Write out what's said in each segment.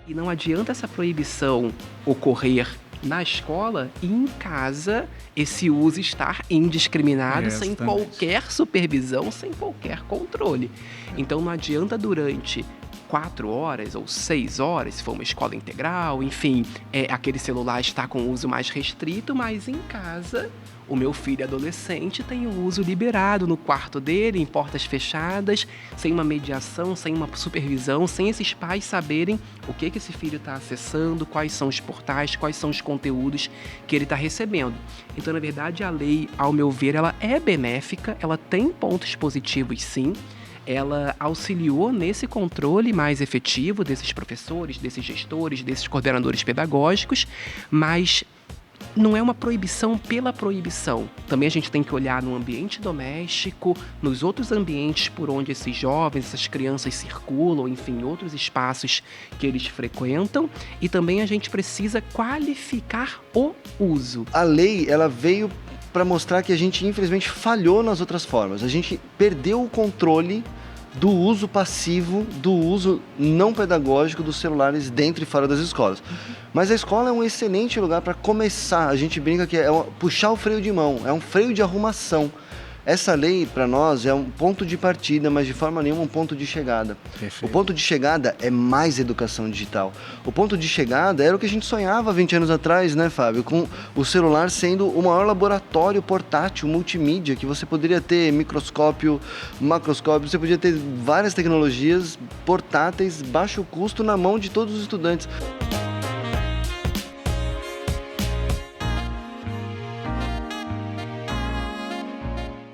E não adianta essa proibição ocorrer na escola e em casa esse uso estar indiscriminado, sem Exatamente. qualquer supervisão, sem qualquer controle. Então não adianta durante 4 horas ou 6 horas, se for uma escola integral, enfim, aquele celular está com uso mais restrito, mas em casa o meu filho adolescente tem o uso liberado no quarto dele, em portas fechadas, sem uma mediação, sem uma supervisão, sem esses pais saberem o que esse filho está acessando, quais são os portais, quais são os conteúdos que ele está recebendo. Então, na verdade, a lei, ao meu ver, ela é benéfica, ela tem pontos positivos, sim. Ela auxiliou nesse controle mais efetivo desses professores, desses gestores, desses coordenadores pedagógicos, mas não é uma proibição pela proibição. Também a gente tem que olhar no ambiente doméstico, nos outros ambientes por onde esses jovens, essas crianças circulam, enfim, outros espaços que eles frequentam. E também a gente precisa qualificar o uso. A lei, ela veio para mostrar que a gente, infelizmente, falhou nas outras formas. A gente perdeu o controle do uso passivo, do uso não pedagógico dos celulares dentro e fora das escolas. Mas a escola é um excelente lugar para começar. A gente brinca que puxar o freio de mão, é um freio de arrumação. Essa lei, para nós, é um ponto de partida, mas de forma nenhuma um ponto de chegada. Perfeito. O ponto de chegada é mais educação digital. O ponto de chegada era o que a gente sonhava 20 anos atrás, né, Fábio? Com o celular sendo o maior laboratório portátil, multimídia, que você poderia ter microscópio, macroscópio, você podia ter várias tecnologias portáteis, baixo custo, na mão de todos os estudantes.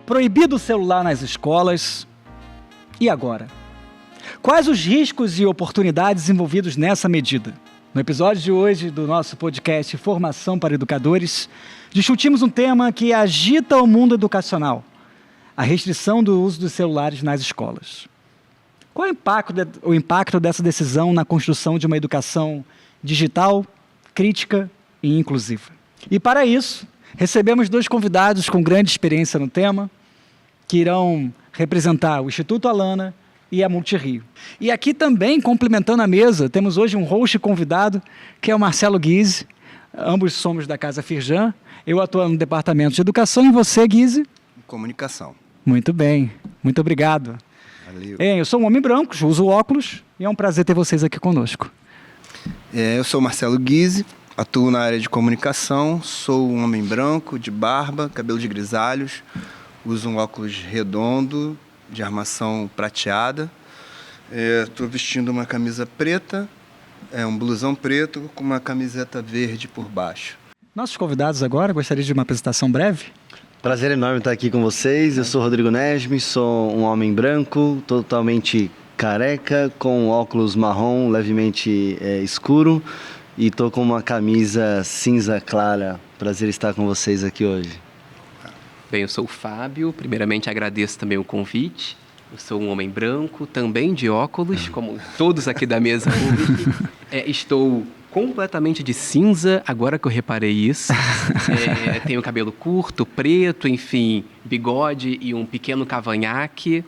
Proibido o celular nas escolas. E agora? Quais os riscos e oportunidades envolvidos nessa medida? No episódio de hoje do nosso podcast Formação para Educadores, discutimos um tema que agita o mundo educacional: a restrição do uso dos celulares nas escolas. Qual é o impacto dessa decisão na construção de uma educação digital, crítica e inclusiva? E para isso, recebemos 2 convidados com grande experiência no tema, que irão representar o Instituto Alana e a Multirio. E aqui também, complementando a mesa, temos hoje um host convidado, que é o Marcelo Guise. Ambos somos da Casa Firjan. Eu atuo no Departamento de Educação e você, Guise? Comunicação. Muito bem, muito obrigado. Valeu. Eu sou um homem branco, uso óculos e é um prazer ter vocês aqui conosco. Eu sou Marcelo Guise, atuo na área de comunicação, sou um homem branco, de barba, cabelo de grisalhos, uso um óculos redondo, de armação prateada. Estou vestindo uma camisa preta, um blusão preto com uma camiseta verde por baixo. Nossos convidados agora, gostaria de uma apresentação breve? Prazer enorme estar aqui com vocês. Eu sou Rodrigo Nesme, sou um homem branco, totalmente careca, com óculos marrom levemente escuro e estou com uma camisa cinza clara. Prazer estar com vocês aqui hoje. Bem, eu sou o Fábio, primeiramente agradeço também o convite. Eu sou um homem branco, também de óculos, como todos aqui da mesa hoje. Estou completamente de cinza, agora que eu reparei isso. Tenho cabelo curto, preto, enfim, bigode e um pequeno cavanhaque.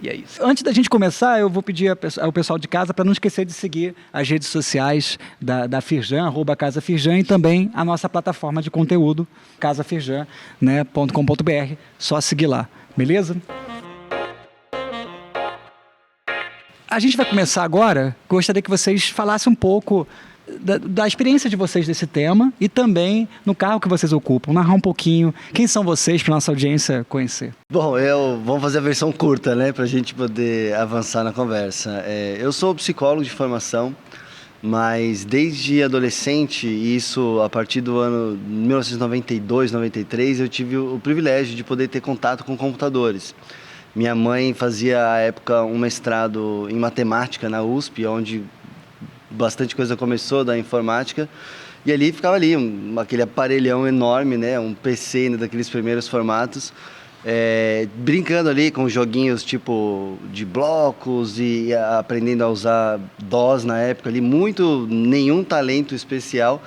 E é isso. Antes da gente começar, eu vou pedir ao pessoal de casa para não esquecer de seguir as redes sociais da Firjan, @Casa Firjan, e também a nossa plataforma de conteúdo, casafirjan.com.br. Só seguir lá, beleza? A gente vai começar agora. Gostaria que vocês falassem um pouco da experiência de vocês desse tema e também no cargo que vocês ocupam. Narrar um pouquinho quem são vocês para nossa audiência conhecer. Bom, vamos fazer a versão curta, né, para a gente poder avançar na conversa. Eu sou psicólogo de formação, mas desde adolescente, e isso a partir do ano 1992, 93, eu tive o privilégio de poder ter contato com computadores. Minha mãe fazia, à época, um mestrado em matemática na USP, onde bastante coisa começou da informática, e ali ficava aquele aparelhão enorme, né, um PC ainda daqueles primeiros formatos, brincando ali com joguinhos tipo de blocos e aprendendo a usar DOS na época ali, nenhum talento especial,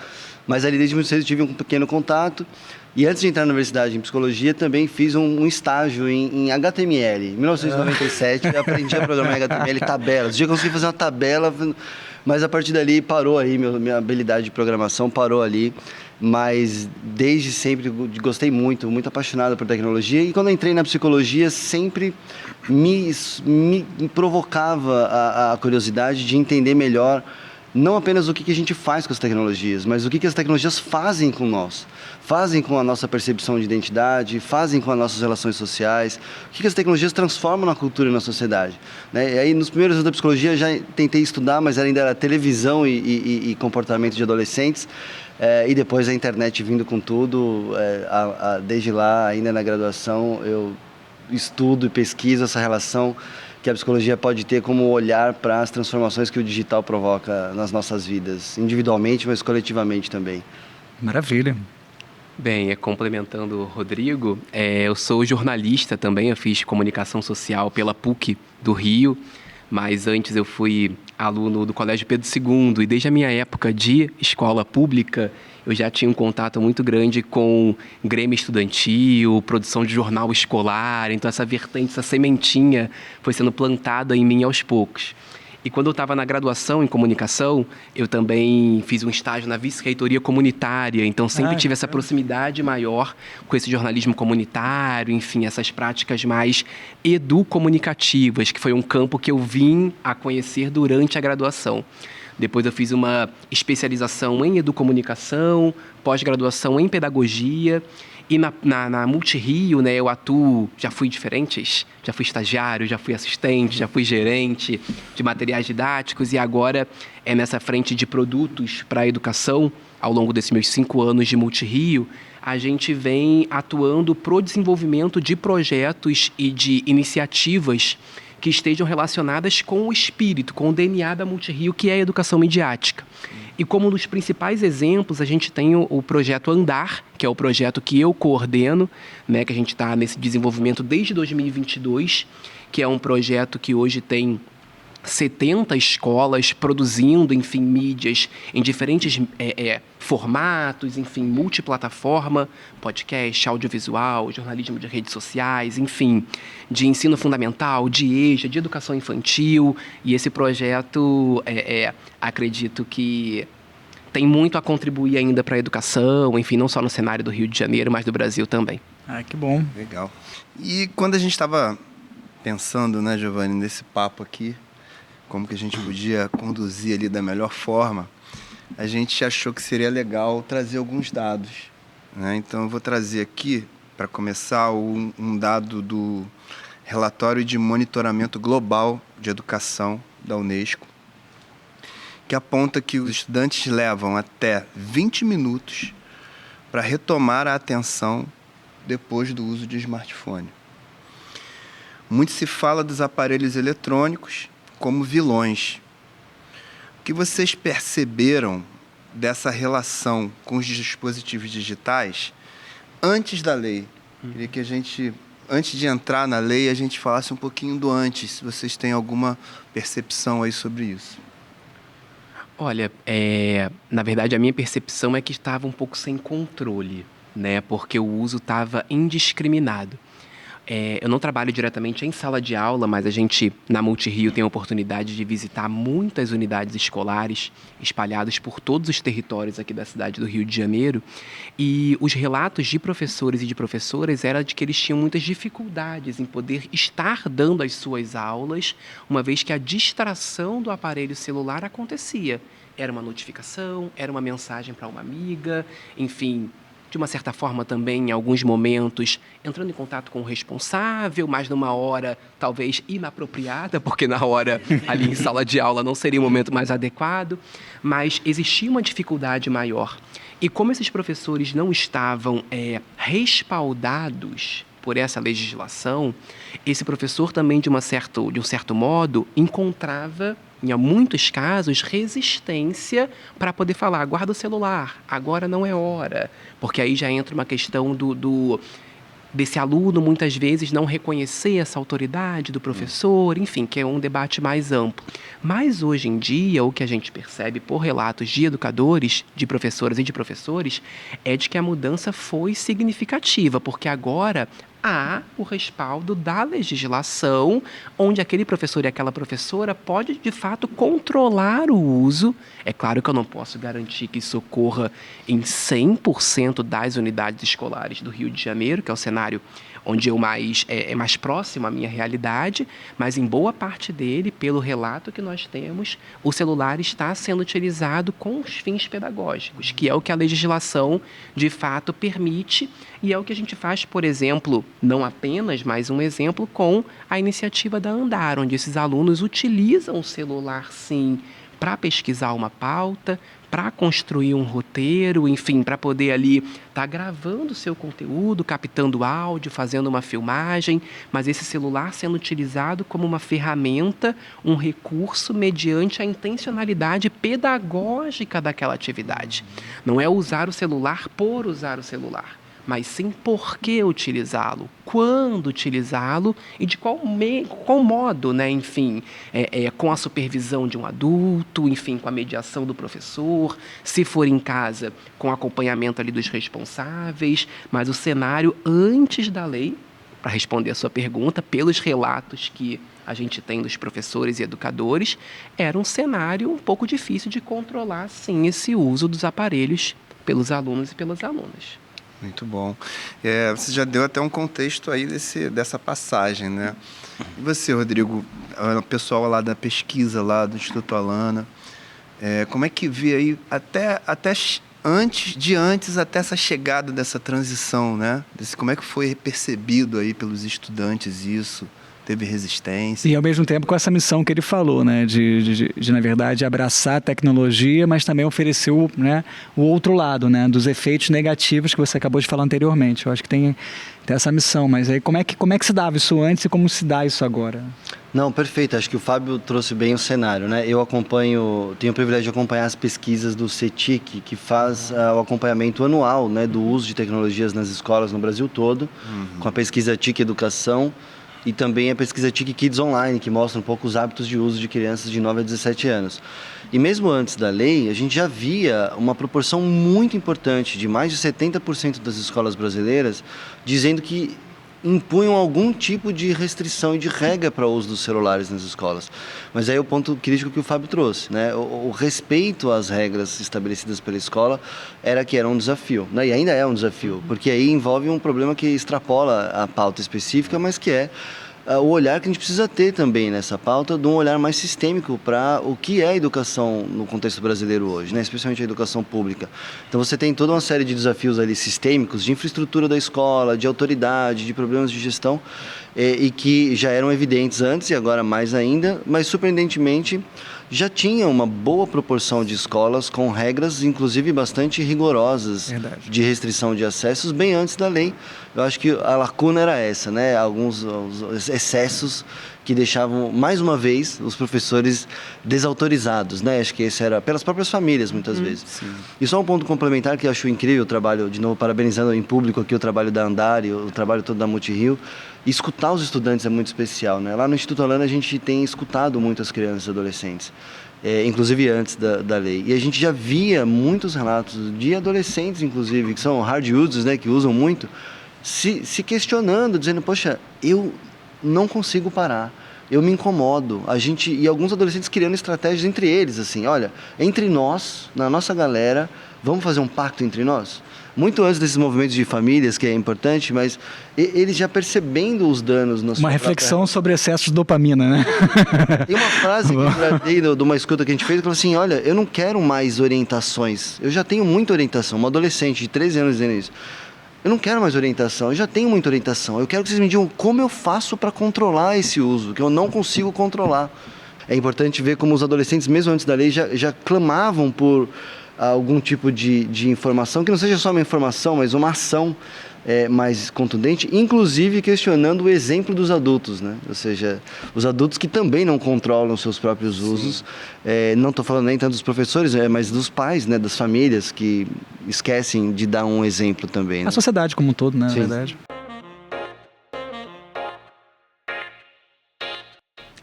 mas ali desde muito cedo tive um pequeno contato. E antes de entrar na universidade em psicologia, também fiz um estágio em HTML. Em 1997, eu aprendi a programar em HTML, tabelas. Um dia eu consegui fazer uma tabela, mas a partir dali parou aí, minha habilidade de programação parou ali. Mas desde sempre gostei muito apaixonado por tecnologia. E quando eu entrei na psicologia, sempre me provocava a curiosidade de entender melhor não apenas o que a gente faz com as tecnologias, mas o que as tecnologias fazem com nós, fazem com a nossa percepção de identidade, fazem com as nossas relações sociais, o que as tecnologias transformam na cultura e na sociedade. Né? E aí, nos primeiros anos da psicologia, eu já tentei estudar, mas ainda era televisão e comportamento de adolescentes, e depois a internet vindo com tudo, desde lá, ainda na graduação, eu estudo e pesquiso essa relação que a psicologia pode ter como olhar para as transformações que o digital provoca nas nossas vidas, individualmente, mas coletivamente também. Maravilha. Bem, complementando o Rodrigo, eu sou jornalista também, eu fiz comunicação social pela PUC do Rio, mas antes eu fui aluno do Colégio Pedro II, e desde a minha época de escola pública, eu já tinha um contato muito grande com grêmio estudantil, produção de jornal escolar, então essa vertente, essa sementinha foi sendo plantada em mim aos poucos. E quando eu estava na graduação em comunicação, eu também fiz um estágio na vice-reitoria comunitária, então sempre tive essa proximidade maior com esse jornalismo comunitário, enfim, essas práticas mais educomunicativas, que foi um campo que eu vim a conhecer durante a graduação. Depois eu fiz uma especialização em educomunicação, pós-graduação em pedagogia. E na Multirio, né, eu atuo, já fui estagiário, já fui assistente, já fui gerente de materiais didáticos e agora é nessa frente de produtos para a educação, ao longo desses meus 5 anos de Multirio, a gente vem atuando para o desenvolvimento de projetos e de iniciativas que estejam relacionadas com o espírito, com o DNA da Multirio, que é a educação midiática. E como um dos principais exemplos, a gente tem o projeto Andar, que é o projeto que eu coordeno, né, que a gente está nesse desenvolvimento desde 2022, que é um projeto que hoje tem 70 escolas produzindo, enfim, mídias em diferentes formatos, enfim, multiplataforma, podcast, audiovisual, jornalismo de redes sociais, enfim, de ensino fundamental, de EJA, de educação infantil. E esse projeto, acredito que tem muito a contribuir ainda para a educação, enfim, não só no cenário do Rio de Janeiro, mas do Brasil também. Que bom. Legal. E quando a gente estava pensando, né, Giovanni, nesse papo aqui, como que a gente podia conduzir ali da melhor forma, a gente achou que seria legal trazer alguns dados, né? Então eu vou trazer aqui, para começar, um dado do Relatório de Monitoramento Global de Educação da Unesco, que aponta que os estudantes levam até 20 minutos para retomar a atenção depois do uso de smartphone. Muito se fala dos aparelhos eletrônicos como vilões. O que vocês perceberam dessa relação com os dispositivos digitais antes da lei? Queria que a gente, antes de entrar na lei, a gente falasse um pouquinho do antes, se vocês têm alguma percepção aí sobre isso. Olha, na verdade a minha percepção é que estava um pouco sem controle, né? Porque o uso estava indiscriminado. Eu não trabalho diretamente em sala de aula, mas a gente, na Multirio, tem a oportunidade de visitar muitas unidades escolares espalhadas por todos os territórios aqui da cidade do Rio de Janeiro. E os relatos de professores e de professoras eram de que eles tinham muitas dificuldades em poder estar dando as suas aulas, uma vez que a distração do aparelho celular acontecia. Era uma notificação, era uma mensagem para uma amiga, enfim, de uma certa forma também, em alguns momentos, entrando em contato com o responsável, mas numa hora talvez inapropriada, porque na hora ali em sala de aula não seria o momento mais adequado, mas existia uma dificuldade maior. E como esses professores não estavam respaldados por essa legislação, esse professor também, de um certo modo, encontrava, em muitos casos, resistência para poder falar, guarda o celular, agora não é hora. Porque aí já entra uma questão desse aluno, muitas vezes, não reconhecer essa autoridade do professor, enfim, que é um debate mais amplo. Mas, hoje em dia, o que a gente percebe por relatos de educadores, de professoras e de professores, é de que a mudança foi significativa, porque agora há o respaldo da legislação, onde aquele professor e aquela professora pode, de fato, controlar o uso. É claro que eu não posso garantir que isso ocorra em 100% das unidades escolares do Rio de Janeiro, que é o cenário onde eu é mais próximo à minha realidade, mas em boa parte dele, pelo relato que nós temos, o celular está sendo utilizado com os fins pedagógicos, que é o que a legislação, de fato, permite, e é o que a gente faz, por exemplo, não apenas, mas um exemplo com a iniciativa da Andar, onde esses alunos utilizam o celular, sim, para pesquisar uma pauta, para construir um roteiro, enfim, para poder ali estar gravando o seu conteúdo, captando áudio, fazendo uma filmagem, mas esse celular sendo utilizado como uma ferramenta, um recurso mediante a intencionalidade pedagógica daquela atividade. Não é usar o celular por usar o celular, mas sim por que utilizá-lo, quando utilizá-lo e de qual modo, né? Enfim, com a supervisão de um adulto, enfim, com a mediação do professor, se for em casa, com acompanhamento ali dos responsáveis, mas o cenário antes da lei, para responder a sua pergunta, pelos relatos que a gente tem dos professores e educadores, era um cenário um pouco difícil de controlar, sim, esse uso dos aparelhos pelos alunos e pelas alunas. Muito bom. Você já deu até um contexto aí dessa passagem, né? E você, Rodrigo, o pessoal lá da pesquisa lá do Instituto Alana, como é que vê aí até antes até essa chegada dessa transição, né? Como é que foi percebido aí pelos estudantes isso? Teve resistência. E ao mesmo tempo com essa missão que ele falou, né, de na verdade abraçar a tecnologia, mas também oferecer o outro lado, né, dos efeitos negativos que você acabou de falar anteriormente. Eu acho que tem essa missão, mas aí como é que se dava isso antes e como se dá isso agora? Não, perfeito. Acho que o Fábio trouxe bem o cenário, né? Eu tenho o privilégio de acompanhar as pesquisas do CETIC, que faz o acompanhamento anual, né, do uso de tecnologias nas escolas no Brasil todo, com a pesquisa TIC Educação, e também a pesquisa TIC Kids Online, que mostra um pouco os hábitos de uso de crianças de 9 a 17 anos. E mesmo antes da lei, a gente já via uma proporção muito importante, de mais de 70% das escolas brasileiras, dizendo que impunham algum tipo de restrição e de regra para o uso dos celulares nas escolas. Mas aí é o ponto crítico que o Fábio trouxe, né? O respeito às regras estabelecidas pela escola era um desafio, né? E ainda é um desafio, porque aí envolve um problema que extrapola a pauta específica, mas que é o olhar que a gente precisa ter também nessa pauta, de um olhar mais sistêmico para o que é a educação no contexto brasileiro hoje, né? Especialmente a educação pública. Então você tem toda uma série de desafios ali sistêmicos, de infraestrutura da escola, de autoridade, de problemas de gestão, e que já eram evidentes antes e agora mais ainda, mas surpreendentemente já tinha uma boa proporção de escolas com regras, inclusive bastante rigorosas, de restrição de acessos, bem antes da lei. Eu acho que a lacuna era essa, né? Alguns excessos que deixavam, mais uma vez, os professores desautorizados, né? Acho que esse era pelas próprias famílias, muitas vezes. Sim. E só um ponto complementar que eu acho incrível, o trabalho, de novo, parabenizando em público aqui o trabalho da Andar e o trabalho todo da Multirio. Escutar os estudantes é muito especial, né? Lá no Instituto Alana a gente tem escutado muitas crianças e adolescentes, inclusive antes da lei. E a gente já via muitos relatos de adolescentes, inclusive, que são hard users, né? Que usam muito, se questionando, dizendo, poxa, eu não consigo parar, eu me incomodo. E alguns adolescentes criando estratégias entre eles, assim, olha, entre nós, na nossa galera, vamos fazer um pacto entre nós? Muito antes desses movimentos de famílias, que é importante, mas eles já percebendo os danos na sua Uma reflexão sobre excesso de dopamina, né? Tem uma frase que eu tratei de uma escuta que a gente fez, que falou assim, olha, eu não quero mais orientações, eu já tenho muita orientação. Uma adolescente de 13 anos dizendo isso. Eu não quero mais orientação, eu já tenho muita orientação. Eu quero que vocês me digam como eu faço para controlar esse uso, que eu não consigo controlar. É importante ver como os adolescentes, mesmo antes da lei, já clamavam por algum tipo de informação, que não seja só uma informação, mas uma ação mais contundente, inclusive questionando o exemplo dos adultos, né? Ou seja, os adultos que também não controlam seus próprios usos. Não estou falando nem tanto dos professores, mas dos pais, né? Das famílias que esquecem de dar um exemplo também, né? A sociedade como um todo, né? Na verdade.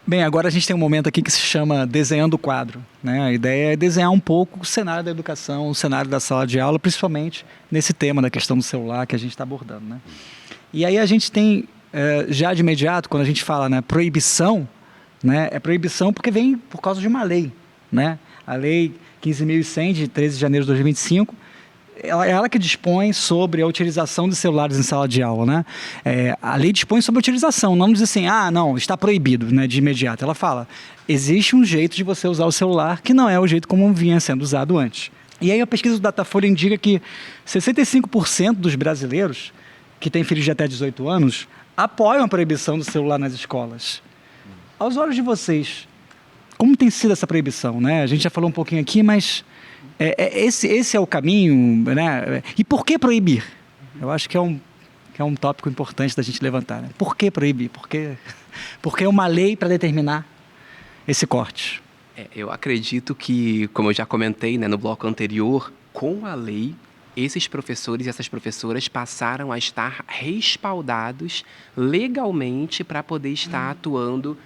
Bem, agora a gente tem um momento aqui que se chama Desenhando o Quadro, né? A ideia é desenhar um pouco o cenário da educação, o cenário da sala de aula, principalmente nesse tema da questão do celular que a gente está abordando, né? E aí a gente tem, já de imediato, quando a gente fala, né, proibição, né, é proibição porque vem por causa de uma lei, né? A Lei 15.100, de 13 de janeiro de 2025, ela que dispõe sobre a utilização de celulares em sala de aula, né? A lei dispõe sobre a utilização, não diz assim, não, está proibido, né, de imediato. Ela fala, existe um jeito de você usar o celular que não é o jeito como vinha sendo usado antes. E aí a pesquisa do Datafolha indica que 65% dos brasileiros que têm filhos de até 18 anos apoiam a proibição do celular nas escolas. Aos olhos de vocês, como tem sido essa proibição, né? A gente já falou um pouquinho aqui, mas esse é o caminho, né? E por que proibir? Eu acho que é um tópico importante da gente levantar, né? Por que proibir? Porque é uma lei para determinar esse corte. Eu acredito que, como eu já comentei, né, no bloco anterior, com a lei, esses professores e essas professoras passaram a estar respaldados legalmente para poder estar atuando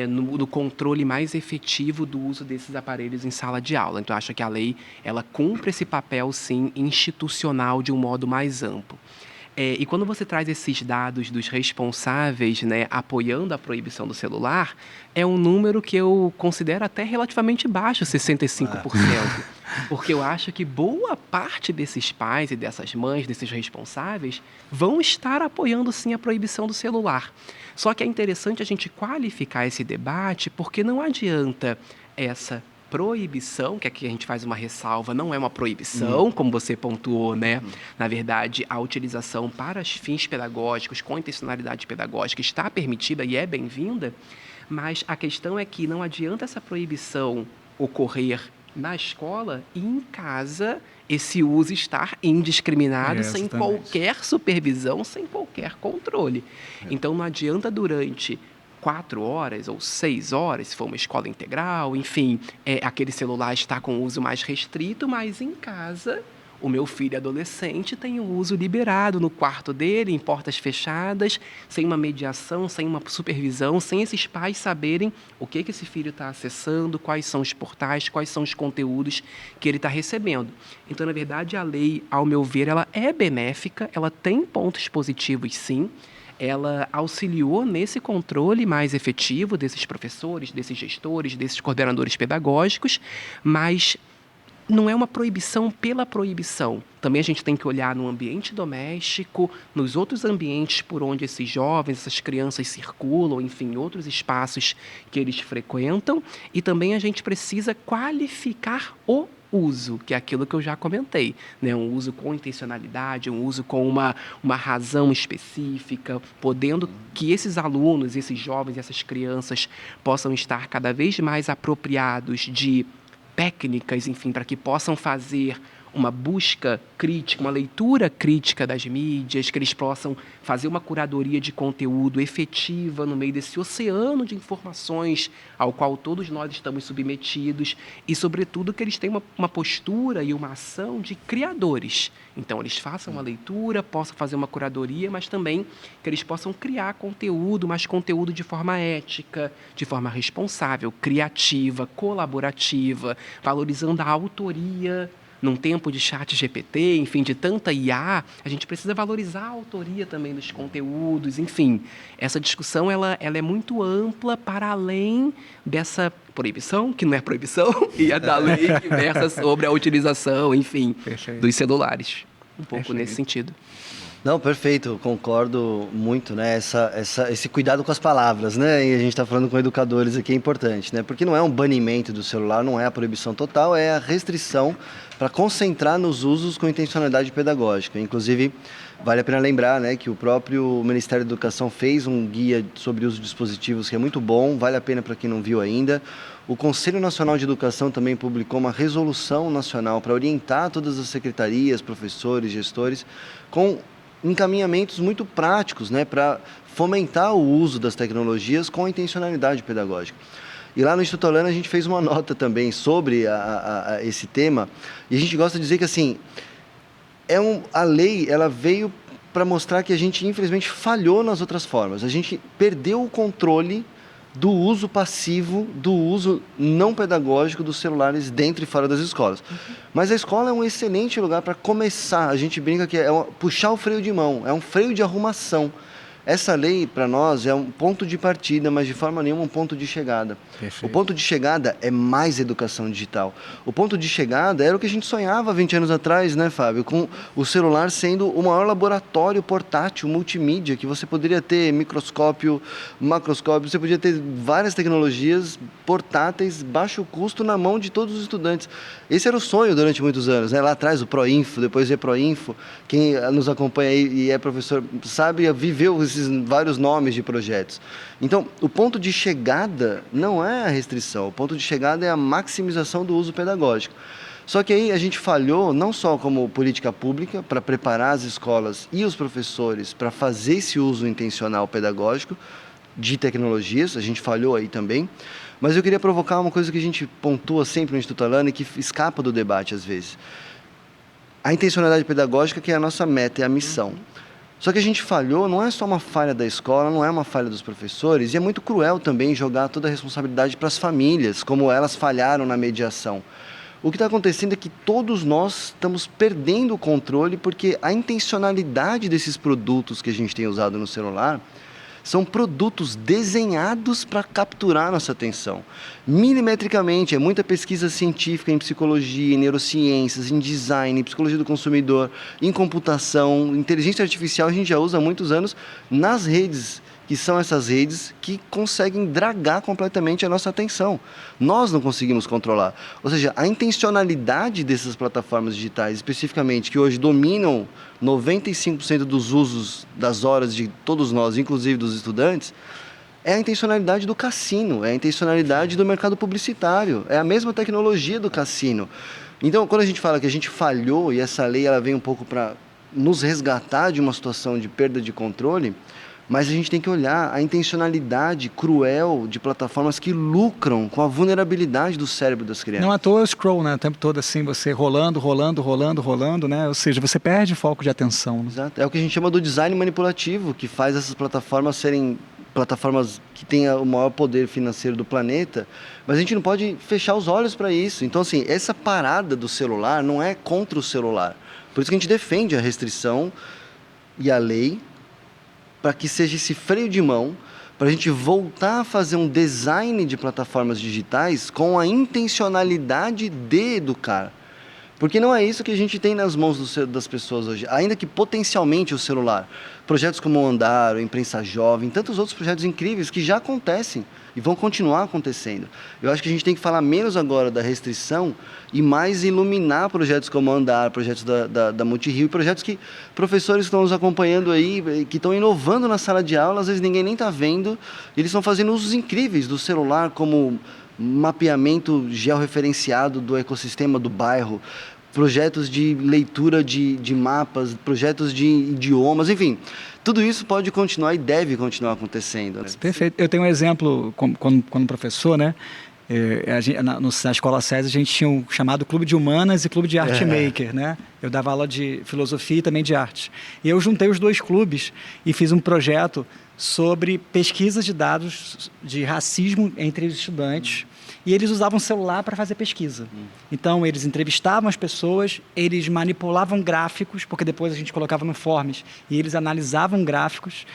no controle mais efetivo do uso desses aparelhos em sala de aula. Então, eu acho que a lei ela cumpre esse papel, sim, institucional de um modo mais amplo. E quando você traz esses dados dos responsáveis, né, apoiando a proibição do celular, é um número que eu considero até relativamente baixo, 65%. Porque eu acho que boa parte desses pais e dessas mães, desses responsáveis, vão estar apoiando, sim, a proibição do celular. Só que é interessante a gente qualificar esse debate, porque não adianta essa proibição, que aqui a gente faz uma ressalva, não é uma proibição, como você pontuou, né? Na verdade, a utilização para os fins pedagógicos, com intencionalidade pedagógica, está permitida e é bem-vinda, mas a questão é que não adianta essa proibição ocorrer na escola e em casa esse uso estar indiscriminado, sem qualquer supervisão, sem qualquer controle. Então, não adianta durante 4 horas ou 6 horas, se for uma escola integral, enfim, aquele celular está com uso mais restrito, mas em casa o meu filho adolescente tem o uso liberado no quarto dele, em portas fechadas, sem uma mediação, sem uma supervisão, sem esses pais saberem o que esse filho está acessando, quais são os portais, quais são os conteúdos que ele está recebendo. Então, na verdade, a lei, ao meu ver, ela é benéfica, ela tem pontos positivos, sim. Ela auxiliou nesse controle mais efetivo desses professores, desses gestores, desses coordenadores pedagógicos, mas não é uma proibição pela proibição. Também a gente tem que olhar no ambiente doméstico, nos outros ambientes por onde esses jovens, essas crianças circulam, enfim, outros espaços que eles frequentam. E também a gente precisa qualificar o uso, que é aquilo que eu já comentei, né? Um uso com intencionalidade, um uso com uma razão específica, podendo que esses alunos, esses jovens, essas crianças possam estar cada vez mais apropriados de técnicas, enfim, para que possam fazer uma busca crítica, uma leitura crítica das mídias, que eles possam fazer uma curadoria de conteúdo efetiva no meio desse oceano de informações ao qual todos nós estamos submetidos e, sobretudo, que eles tenham uma postura e uma ação de criadores. Então, eles façam uma leitura, possam fazer uma curadoria, mas também que eles possam criar conteúdo, mas conteúdo de forma ética, de forma responsável, criativa, colaborativa, valorizando a autoria. Num tempo de chat GPT, enfim, de tanta IA, a gente precisa valorizar a autoria também dos conteúdos, enfim. Essa discussão ela é muito ampla para além dessa proibição, que não é proibição, e a da lei que versa sobre a utilização, enfim, dos celulares. Um pouco nesse sentido. Não, perfeito, concordo muito, né? Esse cuidado com as palavras, né? E a gente está falando com educadores aqui, é importante, né? Porque não é um banimento do celular, não é a proibição total, é a restrição para concentrar nos usos com intencionalidade pedagógica. Inclusive, vale a pena lembrar, né, que o próprio Ministério da Educação fez um guia sobre o uso de dispositivos que é muito bom, vale a pena para quem não viu ainda. O Conselho Nacional de Educação também publicou uma resolução nacional para orientar todas as secretarias, professores, gestores, com encaminhamentos muito práticos, né, para fomentar o uso das tecnologias com intencionalidade pedagógica. E lá no Instituto Holanda a gente fez uma nota também sobre esse tema, e a gente gosta de dizer que assim, a lei ela veio para mostrar que a gente infelizmente falhou nas outras formas, a gente perdeu o controle do uso passivo, do uso não pedagógico dos celulares dentro e fora das escolas. Mas a escola é um excelente lugar para começar. A gente brinca que é puxar o freio de mão, é um freio de arrumação. Essa lei, para nós, é um ponto de partida, mas de forma nenhuma um ponto de chegada. Perfeito. O ponto de chegada é mais educação digital. O ponto de chegada era o que a gente sonhava 20 anos atrás, né, Fábio? Com o celular sendo o maior laboratório portátil, multimídia, que você poderia ter microscópio, macroscópio, você podia ter várias tecnologias portáteis, baixo custo, na mão de todos os estudantes. Esse era o sonho durante muitos anos, né? Lá atrás, o Proinfo, depois o Proinfo. Quem nos acompanha aí e é professor sabe, viveu esses vários nomes de projetos. Então, o ponto de chegada não é a restrição, o ponto de chegada é a maximização do uso pedagógico. Só que aí a gente falhou, não só como política pública, para preparar as escolas e os professores para fazer esse uso intencional pedagógico de tecnologias, a gente falhou aí também, mas eu queria provocar uma coisa que a gente pontua sempre no Instituto Alana e que escapa do debate às vezes. A intencionalidade pedagógica, que é a nossa meta, é a missão. Só que a gente falhou, não é só uma falha da escola, não é uma falha dos professores, e é muito cruel também jogar toda a responsabilidade para as famílias, como elas falharam na mediação. O que está acontecendo é que todos nós estamos perdendo o controle porque a intencionalidade desses produtos que a gente tem usado no celular são produtos desenhados para capturar nossa atenção. Milimetricamente, é muita pesquisa científica em psicologia, em neurociências, em design, em psicologia do consumidor, em computação, inteligência artificial, a gente já usa há muitos anos nas redes, que são essas redes que conseguem dragar completamente a nossa atenção. Nós não conseguimos controlar. Ou seja, a intencionalidade dessas plataformas digitais, especificamente, que hoje dominam 95% dos usos das horas de todos nós, inclusive dos estudantes, é a intencionalidade do cassino, é a intencionalidade do mercado publicitário, é a mesma tecnologia do cassino. Então, quando a gente fala que a gente falhou, e essa lei ela vem um pouco para nos resgatar de uma situação de perda de controle, mas a gente tem que olhar a intencionalidade cruel de plataformas que lucram com a vulnerabilidade do cérebro das crianças. Não à toa o scroll, né? O tempo todo assim, você rolando, né? Ou seja, você perde foco de atenção. Né? Exato. É o que a gente chama do design manipulativo, que faz essas plataformas serem plataformas que têm o maior poder financeiro do planeta, mas a gente não pode fechar os olhos para isso. Então, assim, essa parada do celular não é contra o celular. Por isso que a gente defende a restrição e a lei, para que seja esse freio de mão, para a gente voltar a fazer um design de plataformas digitais com a intencionalidade de educar. Porque não é isso que a gente tem nas mãos das pessoas hoje, ainda que potencialmente o celular. Projetos como o Andar, o Imprensa Jovem, tantos outros projetos incríveis que já acontecem e vão continuar acontecendo. Eu acho que a gente tem que falar menos agora da restrição e mais iluminar projetos como o Andar, projetos da Multirio, e projetos que professores que estão nos acompanhando aí, que estão inovando na sala de aula, às vezes ninguém nem está vendo, eles estão fazendo usos incríveis do celular como mapeamento georreferenciado do ecossistema do bairro, projetos de leitura de mapas, projetos de idiomas, enfim, tudo isso pode continuar e deve continuar acontecendo. Né? Perfeito. Eu tenho um exemplo, quando professor, né? Na Escola SESI a gente tinha um chamado Clube de Humanas e Clube de Arte Maker, né? Eu dava aula de filosofia e também de arte. E eu juntei os dois clubes e fiz um projeto sobre pesquisas de dados de racismo entre os estudantes. E eles usavam celular para fazer pesquisa. Então, eles entrevistavam as pessoas, eles manipulavam gráficos, porque depois a gente colocava no Forms, e eles analisavam gráficos.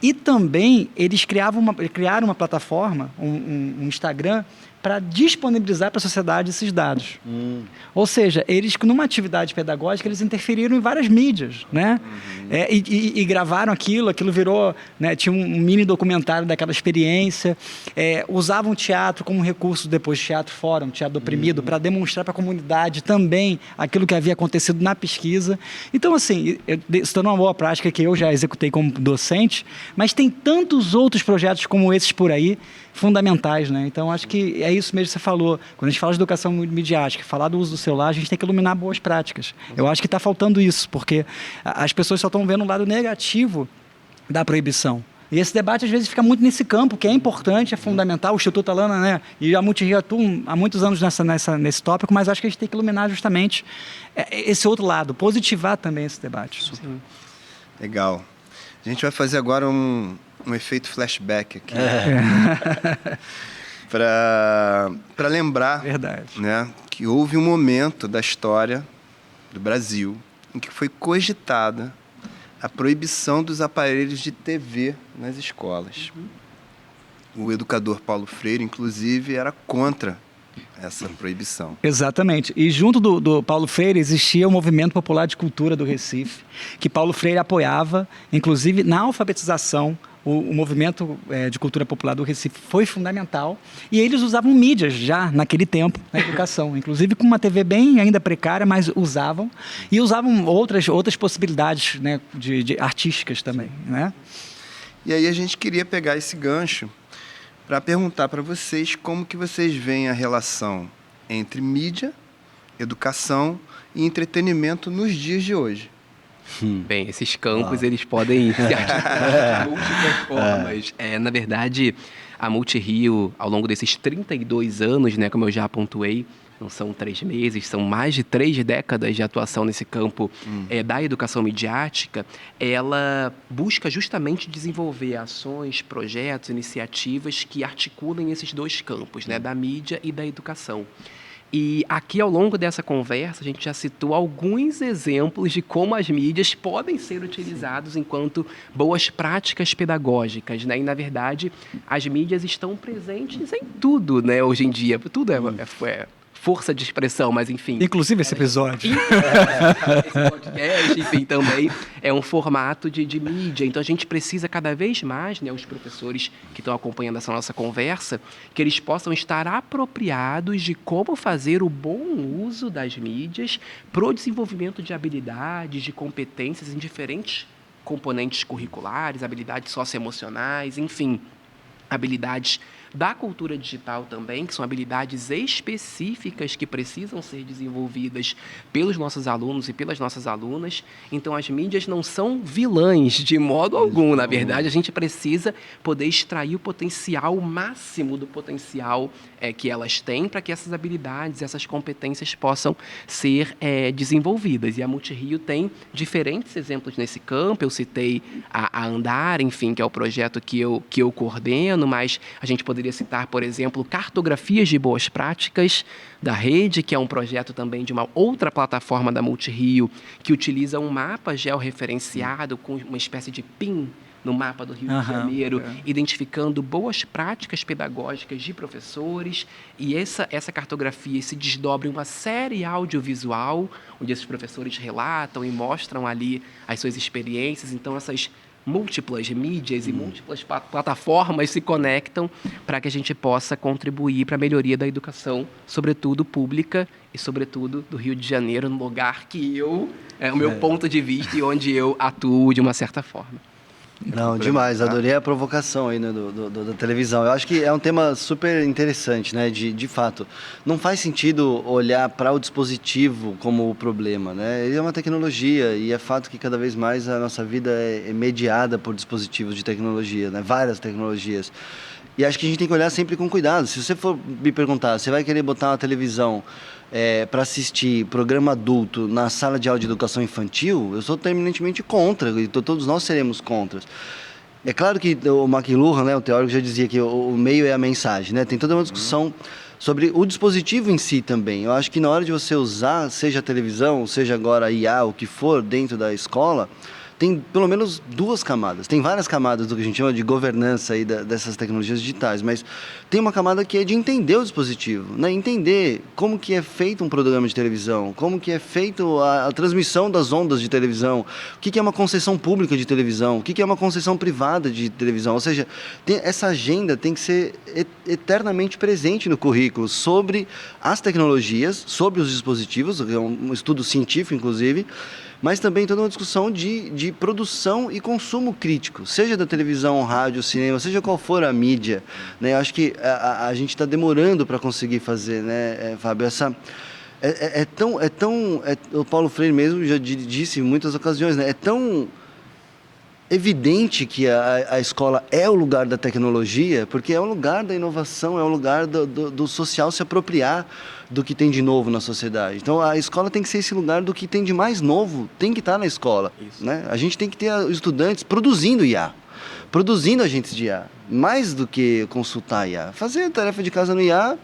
E também, eles criaram uma plataforma, um Instagram, para disponibilizar para a sociedade esses dados. Ou seja, eles, numa atividade pedagógica, eles interferiram em várias mídias, né? E gravaram aquilo virou, né? Tinha um mini documentário daquela experiência, usavam o teatro como um recurso, depois teatro fórum, teatro oprimido, para demonstrar para a comunidade também aquilo que havia acontecido na pesquisa. Então, assim, se tornou uma boa prática que eu já executei como docente, mas tem tantos outros projetos como esses por aí, fundamentais, né? Então, acho que é isso mesmo que você falou. Quando a gente fala de educação midiática, falar do uso do celular, a gente tem que iluminar boas práticas. Eu acho que está faltando isso, porque as pessoas só estão vendo o lado negativo da proibição. E esse debate, às vezes, fica muito nesse campo, que é importante, é fundamental. O Instituto Alana, né? E a Multirio atuam há muitos anos nesse tópico, mas acho que a gente tem que iluminar justamente esse outro lado, positivar também esse debate. Legal. A gente vai fazer agora um efeito flashback aqui. Para lembrar, Verdade. né, que houve um momento da história do Brasil em que foi cogitada a proibição dos aparelhos de TV nas escolas. O educador Paulo Freire, inclusive, era contra essa proibição. Exatamente. E junto do Paulo Freire existia o Movimento Popular de Cultura do Recife, que Paulo Freire apoiava, inclusive na alfabetização. O movimento de cultura popular do Recife foi fundamental e eles usavam mídias já naquele tempo na educação, inclusive com uma TV bem ainda precária, mas usavam outras possibilidades, né, de artísticas também, né? E aí a gente queria pegar esse gancho para perguntar para vocês como que vocês veem a relação entre mídia, educação e entretenimento nos dias de hoje. Bem, esses campos, eles podem se articular de múltiplas formas. Na verdade, a Multirio, ao longo desses 32 anos, né, como eu já pontuei, não são 3 meses, são mais de 3 décadas de atuação nesse campo da educação midiática, ela busca justamente desenvolver ações, projetos, iniciativas que articulem esses dois campos, né, da mídia e da educação. E aqui, ao longo dessa conversa, a gente já citou alguns exemplos de como as mídias podem ser utilizadas enquanto boas práticas pedagógicas, né? E, na verdade, as mídias estão presentes em tudo, né? Hoje em dia. Tudo é força de expressão, mas enfim. Inclusive esse episódio. Esse podcast, enfim, também é um formato de mídia. Então, a gente precisa cada vez mais, né, os professores que estão acompanhando essa nossa conversa, que eles possam estar apropriados de como fazer o bom uso das mídias para o desenvolvimento de habilidades, de competências em diferentes componentes curriculares, habilidades socioemocionais, enfim, habilidades da cultura digital também, que são habilidades específicas que precisam ser desenvolvidas pelos nossos alunos e pelas nossas alunas. Então, as mídias não são vilãs de modo algum. Na verdade, a gente precisa poder extrair o potencial, o máximo do potencial que elas têm para que essas habilidades, essas competências possam ser desenvolvidas. E a Multirio tem diferentes exemplos nesse campo. Eu citei a Andar, enfim, que é o projeto que eu coordeno, mas a gente poderia citar, por exemplo, Cartografias de Boas Práticas da Rede, que é um projeto também de uma outra plataforma da Multirio, que utiliza um mapa georreferenciado com uma espécie de PIN no mapa do Rio de Janeiro, identificando boas práticas pedagógicas de professores, e essa cartografia se desdobra em uma série audiovisual, onde esses professores relatam e mostram ali as suas experiências. Então, essas múltiplas mídias e múltiplas plataformas se conectam para que a gente possa contribuir para a melhoria da educação, sobretudo pública e sobretudo do Rio de Janeiro, no lugar que o meu ponto de vista e onde eu atuo de uma certa forma. Não, demais. Adorei a provocação aí, né, da televisão. Eu acho que é um tema super interessante, né? De fato, não faz sentido olhar para o dispositivo como o problema, né? Ele é uma tecnologia e é fato que cada vez mais a nossa vida é mediada por dispositivos de tecnologia, né? Várias tecnologias. E acho que a gente tem que olhar sempre com cuidado. Se você for me perguntar, você vai querer botar uma televisão para assistir programa adulto na sala de aula de educação infantil, eu sou terminantemente contra, e todos nós seremos contra. É claro que o McLuhan, né, o teórico, já dizia que o meio é a mensagem, né? Tem toda uma discussão sobre o dispositivo em si também. Eu acho que na hora de você usar, seja a televisão, seja agora a IA, o que for, dentro da escola, tem pelo menos 2 camadas. Tem várias camadas do que a gente chama de governança aí dessas tecnologias digitais, mas tem uma camada que é de entender o dispositivo, né? Entender como que é feito um programa de televisão, como que é feito a transmissão das ondas de televisão, o que é uma concessão pública de televisão, o que é uma concessão privada de televisão. Ou seja, essa agenda tem que ser eternamente presente no currículo sobre as tecnologias, sobre os dispositivos, é um estudo científico, inclusive, mas também toda uma discussão de produção e consumo crítico, seja da televisão, rádio, cinema, seja qual for a mídia, né? Eu acho que a gente está demorando para conseguir fazer, né, Fábio? O Paulo Freire mesmo já disse em muitas ocasiões, né? É tão evidente que a escola é o lugar da tecnologia, porque é o lugar da inovação, é o lugar do social se apropriar do que tem de novo na sociedade. Então, a escola tem que ser esse lugar do que tem de mais novo, tem que estar na escola, né? A gente tem que ter os estudantes produzindo IA, produzindo agentes de IA, mais do que consultar IA. Fazer a tarefa de casa no IA,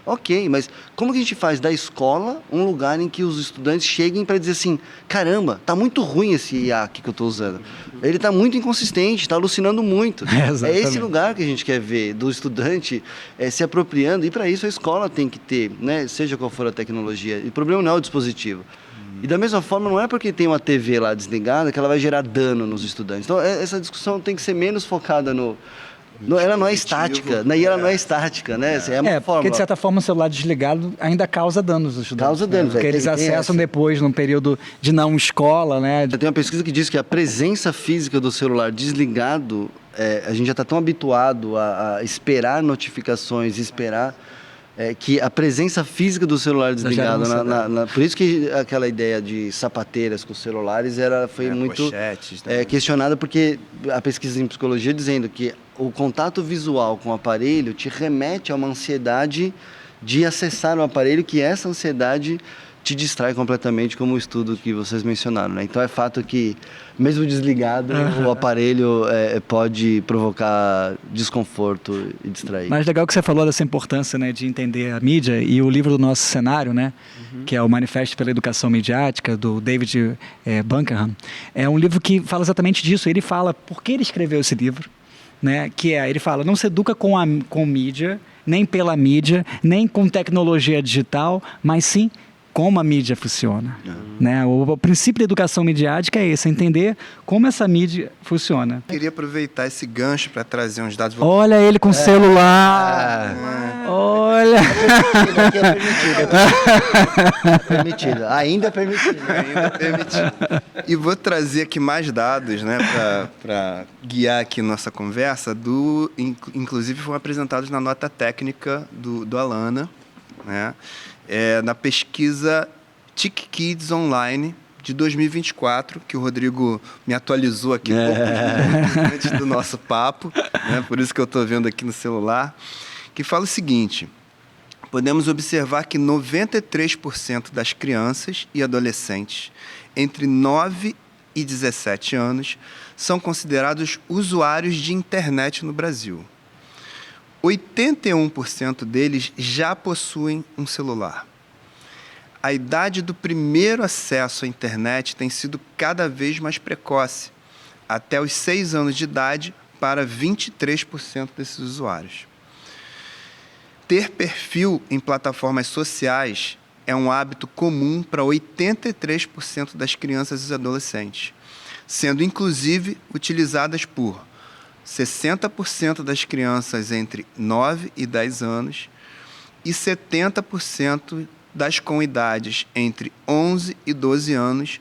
ok, mas como que a gente faz da escola um lugar em que os estudantes cheguem para dizer assim, caramba, tá muito ruim esse IA aqui que eu estou usando. Ele tá muito inconsistente, está alucinando muito. É esse lugar que a gente quer ver, do estudante se apropriando, e para isso a escola tem que ter, né, seja qual for a tecnologia. E o problema não é o dispositivo. E da mesma forma, não é porque tem uma TV lá desligada que ela vai gerar dano nos estudantes. Então, essa discussão tem que ser menos focada ela não é estática, né? E ela não é estática, né? Assim, uma forma. Porque de certa forma o celular desligado ainda causa danos aos estudantes. Causa danos. Porque eles acessam depois, num período de não escola, né? Tem uma pesquisa que diz que a presença física do celular desligado, a gente já está tão habituado a esperar notificações, esperar que a presença física do celular desligado, por isso que aquela ideia de sapateiras com os celulares foi muito questionada, porque a pesquisa em psicologia dizendo que o contato visual com o aparelho te remete a uma ansiedade de acessar o aparelho, que essa ansiedade te distrai completamente, como o estudo que vocês mencionaram, né? Então é fato que, mesmo desligado, o aparelho pode provocar desconforto e distrair. Mas legal que você falou dessa importância, né, de entender a mídia, e o livro do nosso cenário, né, que é o Manifesto pela Educação Midiática, do David Buckingham, é um livro que fala exatamente disso. Ele fala por que ele escreveu esse livro, né, ele fala, não se educa com mídia, nem pela mídia, nem com tecnologia digital, mas sim como a mídia funciona. Né? O princípio da educação midiática é esse, entender como essa mídia funciona. Queria aproveitar esse gancho para trazer uns dados. Olha ele com celular. Olha. É permitido. Ainda é permitido. E vou trazer aqui mais dados, né, para guiar aqui nossa conversa. Inclusive foram apresentados na nota técnica do Alana, né? Na pesquisa TIC Kids Online de 2024, que o Rodrigo me atualizou aqui poucos antes do nosso papo, né? Por isso que eu estou vendo aqui no celular, que fala o seguinte: podemos observar que 93% das crianças e adolescentes entre 9 e 17 anos são considerados usuários de internet no Brasil. 81% deles já possuem um celular. A idade do primeiro acesso à internet tem sido cada vez mais precoce, até os 6 anos de idade, para 23% desses usuários. Ter perfil em plataformas sociais é um hábito comum para 83% das crianças e adolescentes, sendo inclusive utilizadas por 60% das crianças entre 9 e 10 anos e 70% das com idades entre 11 e 12 anos,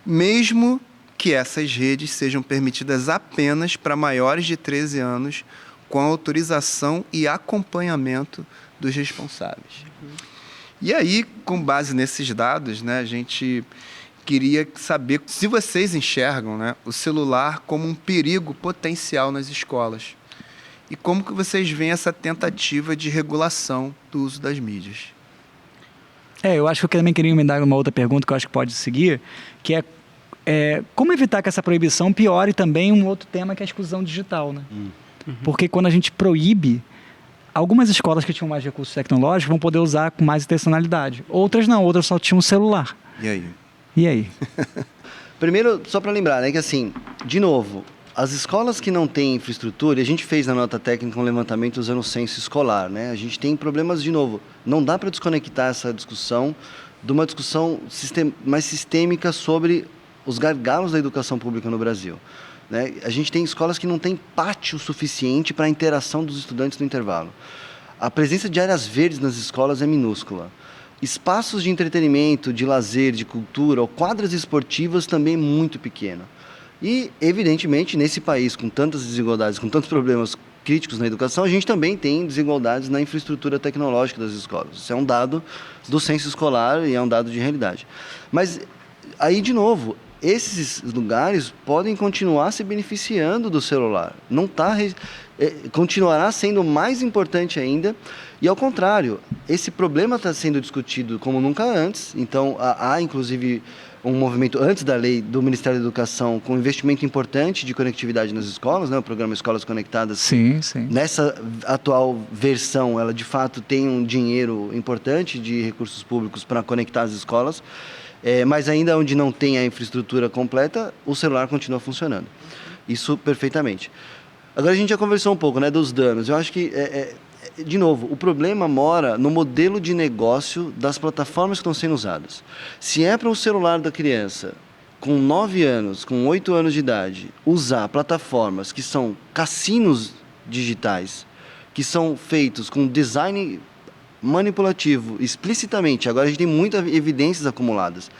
mesmo que essas redes sejam permitidas apenas para maiores de 13 anos, com autorização e acompanhamento dos responsáveis. E aí, com base nesses dados, né, a gente queria saber se vocês enxergam, né, o celular como um perigo potencial nas escolas e como que vocês veem essa tentativa de regulação do uso das mídias. Eu acho que eu também queria emendar uma outra pergunta que eu acho que pode seguir, que é como evitar que essa proibição piore também um outro tema, que é a exclusão digital, né? Porque quando a gente proíbe, algumas escolas que tinham mais recursos tecnológicos vão poder usar com mais intencionalidade. Outras não, outras só tinham um celular. E aí? Primeiro, só para lembrar, né, que assim, de novo, as escolas que não têm infraestrutura, e a gente fez na nota técnica um levantamento usando o censo escolar, né? A gente tem problemas, de novo, não dá para desconectar essa discussão de uma discussão mais sistêmica sobre os gargalos da educação pública no Brasil, né? A gente tem escolas que não têm pátio suficiente para a interação dos estudantes no intervalo. A presença de áreas verdes nas escolas é minúscula. Espaços de entretenimento, de lazer, de cultura, ou quadras esportivas também muito pequeno. E, evidentemente, nesse país com tantas desigualdades, com tantos problemas críticos na educação, a gente também tem desigualdades na infraestrutura tecnológica das escolas. Isso é um dado do censo escolar e é um dado de realidade. Mas, aí, de novo, esses lugares podem continuar se beneficiando do celular. Não está continuará sendo mais importante ainda. E ao contrário, esse problema está sendo discutido como nunca antes. Então, há inclusive um movimento antes da lei do Ministério da Educação com um investimento importante de conectividade nas escolas, né? O programa Escolas Conectadas. Sim, sim. Nessa atual versão, ela de fato tem um dinheiro importante de recursos públicos para conectar as escolas, mas ainda onde não tem a infraestrutura completa, o celular continua funcionando. Isso perfeitamente. Agora a gente já conversou um pouco, né, dos danos. Eu acho que, de novo, o problema mora no modelo de negócio das plataformas que estão sendo usadas. Se é para um celular da criança com 9 anos, com 8 anos de idade, usar plataformas que são cassinos digitais, que são feitos com design manipulativo explicitamente, agora a gente tem muitas evidências acumuladas.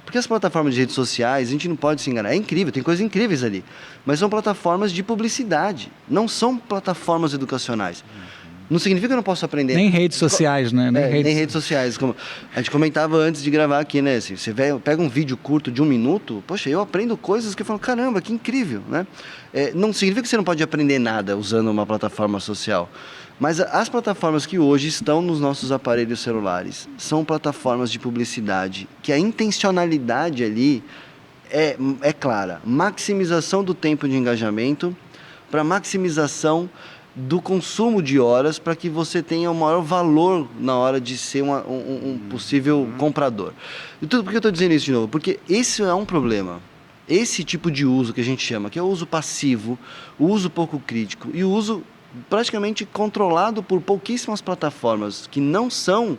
Porque as plataformas de redes sociais, a gente não pode se enganar, é incrível, tem coisas incríveis ali, mas são plataformas de publicidade, não são plataformas educacionais. Não significa que eu não posso aprender. Nem redes sociais, né? Nem redes sociais. Como a gente comentava antes de gravar aqui, né? Assim, você pega um vídeo curto de 1 minuto, poxa, eu aprendo coisas que eu falo, caramba, que incrível, né? Não significa que você não pode aprender nada usando uma plataforma social. Mas as plataformas que hoje estão nos nossos aparelhos celulares são plataformas de publicidade, que a intencionalidade ali é clara. Maximização do tempo de engajamento para maximização do consumo de horas para que você tenha o maior valor na hora de ser um possível comprador. E tudo por que eu estou dizendo isso de novo? Porque esse é um problema. Esse tipo de uso que a gente chama, que é o uso passivo, o uso pouco crítico e o uso praticamente controlado por pouquíssimas plataformas que não são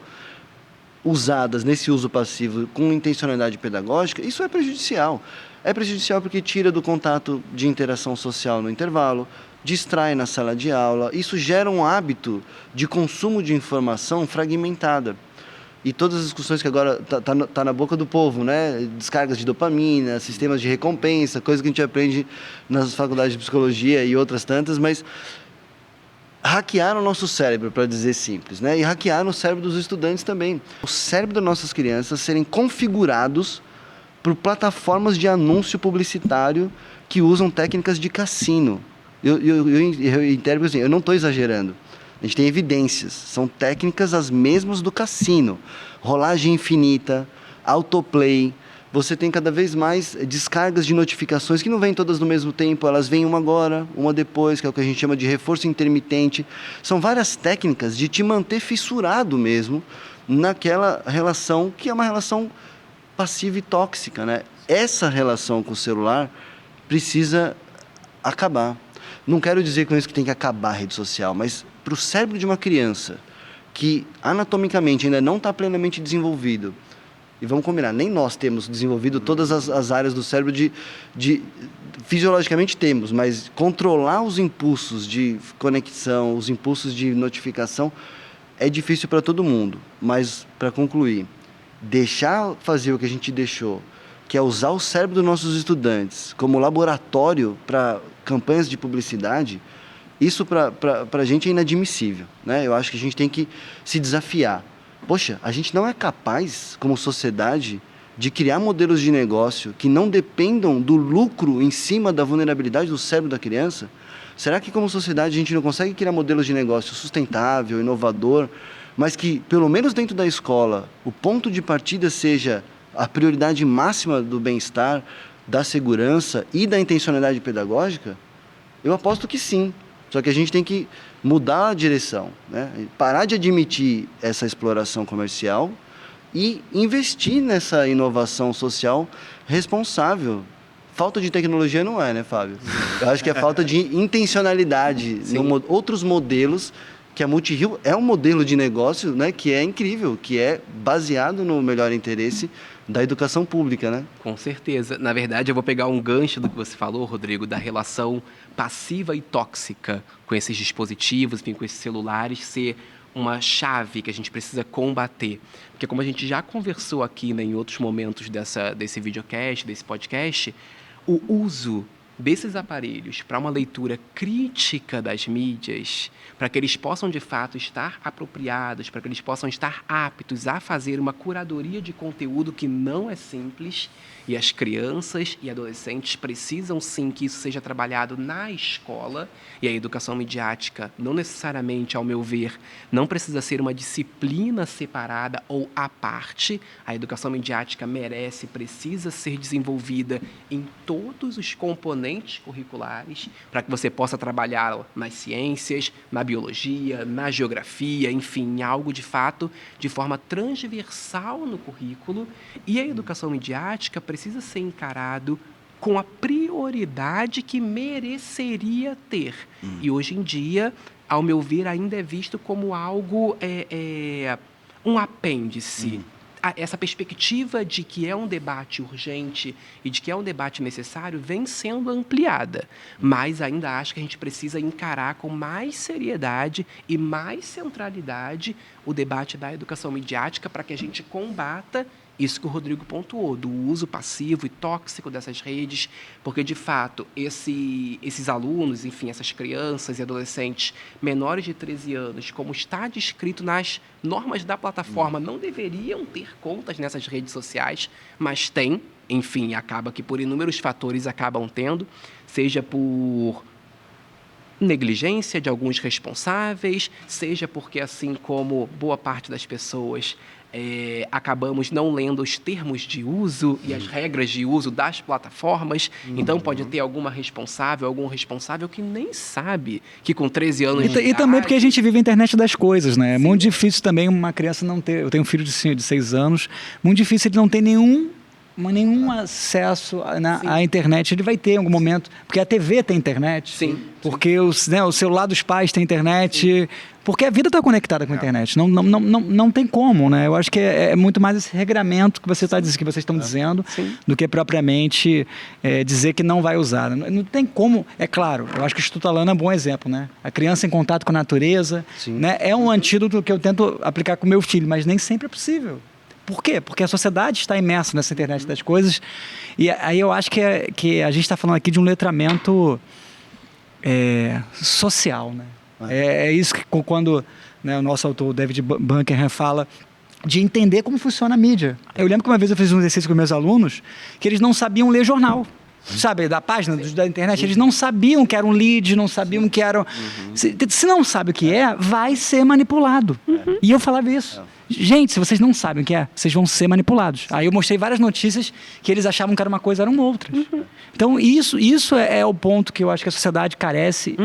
usadas nesse uso passivo com intencionalidade pedagógica, isso é prejudicial. É prejudicial porque tira do contato de interação social no intervalo, distrai na sala de aula, isso gera um hábito de consumo de informação fragmentada. E todas as discussões que agora tá na boca do povo, né? Descargas de dopamina, sistemas de recompensa, coisas que a gente aprende nas faculdades de psicologia e outras tantas, mas hackearam o nosso cérebro, para dizer simples, né? E hackearam o cérebro dos estudantes também. O cérebro das nossas crianças serem configurados por plataformas de anúncio publicitário que usam técnicas de cassino. Eu interpreto assim, eu não estou exagerando. A gente tem evidências, são técnicas as mesmas do cassino. Rolagem infinita, autoplay. Você tem cada vez mais descargas de notificações que não vêm todas no mesmo tempo, elas vêm uma agora, uma depois, que é o que a gente chama de reforço intermitente. São várias técnicas de te manter fissurado mesmo naquela relação que é uma relação passiva e tóxica, né? Essa relação com o celular precisa acabar. Não quero dizer com isso que tem que acabar a rede social, mas para o cérebro de uma criança que anatomicamente ainda não está plenamente desenvolvido, e vamos combinar, nem nós temos desenvolvido todas as áreas do cérebro fisiologicamente temos, mas controlar os impulsos de conexão, os impulsos de notificação é difícil para todo mundo. Mas, para concluir, deixar fazer o que a gente deixou, que é usar o cérebro dos nossos estudantes como laboratório para campanhas de publicidade, isso para a gente é inadmissível, né? Eu acho que a gente tem que se desafiar. Poxa, a gente não é capaz, como sociedade, de criar modelos de negócio que não dependam do lucro em cima da vulnerabilidade do cérebro da criança? Será que, como sociedade, a gente não consegue criar modelos de negócio sustentável, inovador, mas que, pelo menos dentro da escola, o ponto de partida seja a prioridade máxima do bem-estar, da segurança e da intencionalidade pedagógica? Eu aposto que sim. Só que a gente tem que mudar a direção, né? Parar de admitir essa exploração comercial e investir nessa inovação social responsável. Falta de tecnologia não é, né, Fábio? Eu acho que é falta de intencionalidade. Outros modelos, que a Multirio é um modelo de negócio, né, que é incrível, que é baseado no melhor interesse da educação pública, né? Com certeza. Na verdade, eu vou pegar um gancho do que você falou, Rodrigo, da relação passiva e tóxica com esses dispositivos, enfim, com esses celulares, ser uma chave que a gente precisa combater. Porque como a gente já conversou aqui, né, em outros momentos desse videocast, desse podcast, o uso desses aparelhos para uma leitura crítica das mídias, para que eles possam, de fato, estar apropriados, para que eles possam estar aptos a fazer uma curadoria de conteúdo que não é simples, e as crianças e adolescentes precisam, sim, que isso seja trabalhado na escola, e a educação midiática, não necessariamente, ao meu ver, não precisa ser uma disciplina separada ou à parte. A educação midiática merece, precisa ser desenvolvida em todos os componentes curriculares, para que você possa trabalhar nas ciências, na biologia, na geografia, enfim, algo de fato de forma transversal no currículo. E a educação midiática precisa ser encarado com a prioridade que mereceria ter. E hoje em dia, ao meu ver, ainda é visto como algo, um apêndice. Essa perspectiva de que é um debate urgente e de que é um debate necessário vem sendo ampliada, mas ainda acho que a gente precisa encarar com mais seriedade e mais centralidade o debate da educação midiática para que a gente combata isso que o Rodrigo pontuou, do uso passivo e tóxico dessas redes, porque, de fato, esses alunos, enfim, essas crianças e adolescentes menores de 13 anos, como está descrito nas normas da plataforma, não deveriam ter contas nessas redes sociais, mas têm, enfim, acaba que por inúmeros fatores acabam tendo, seja por negligência de alguns responsáveis, seja porque, assim como boa parte das pessoas, acabamos não lendo os termos de uso e as regras de uso das plataformas. Então pode ter algum responsável que nem sabe que com 13 anos de idade... E também porque a gente vive a internet das coisas, né? É muito difícil também uma criança não ter... Eu tenho um filho de 6 anos, muito difícil ele não ter nenhum acesso à internet. Ele vai ter em algum momento, porque a TV tem internet, porque o celular dos pais tem internet, porque a vida está conectada com a internet. Não tem como, né? Eu acho que é muito mais esse regramento que vocês estão dizendo do que propriamente dizer que não vai usar. Não tem como, é claro, eu acho que o Instituto Alana é um bom exemplo, né? A criança em contato com a natureza, né? É um antídoto que eu tento aplicar com meu filho, mas nem sempre é possível. Por quê? Porque a sociedade está imersa nessa internet das coisas, e aí eu acho que a gente está falando aqui de um letramento social, né? É isso que quando, né, o nosso autor, David Bunker, fala de entender como funciona a mídia. Eu lembro que uma vez eu fiz um exercício com meus alunos que eles não sabiam ler jornal. Sabe, da página da internet, eles não sabiam que era um lead, não sabiam que era... Se não sabe o que vai ser manipulado. E eu falava isso. Gente, se vocês não sabem o que vocês vão ser manipulados. Aí eu mostrei várias notícias que eles achavam que era uma coisa, eram outras. Então, isso é o ponto que eu acho que a sociedade carece,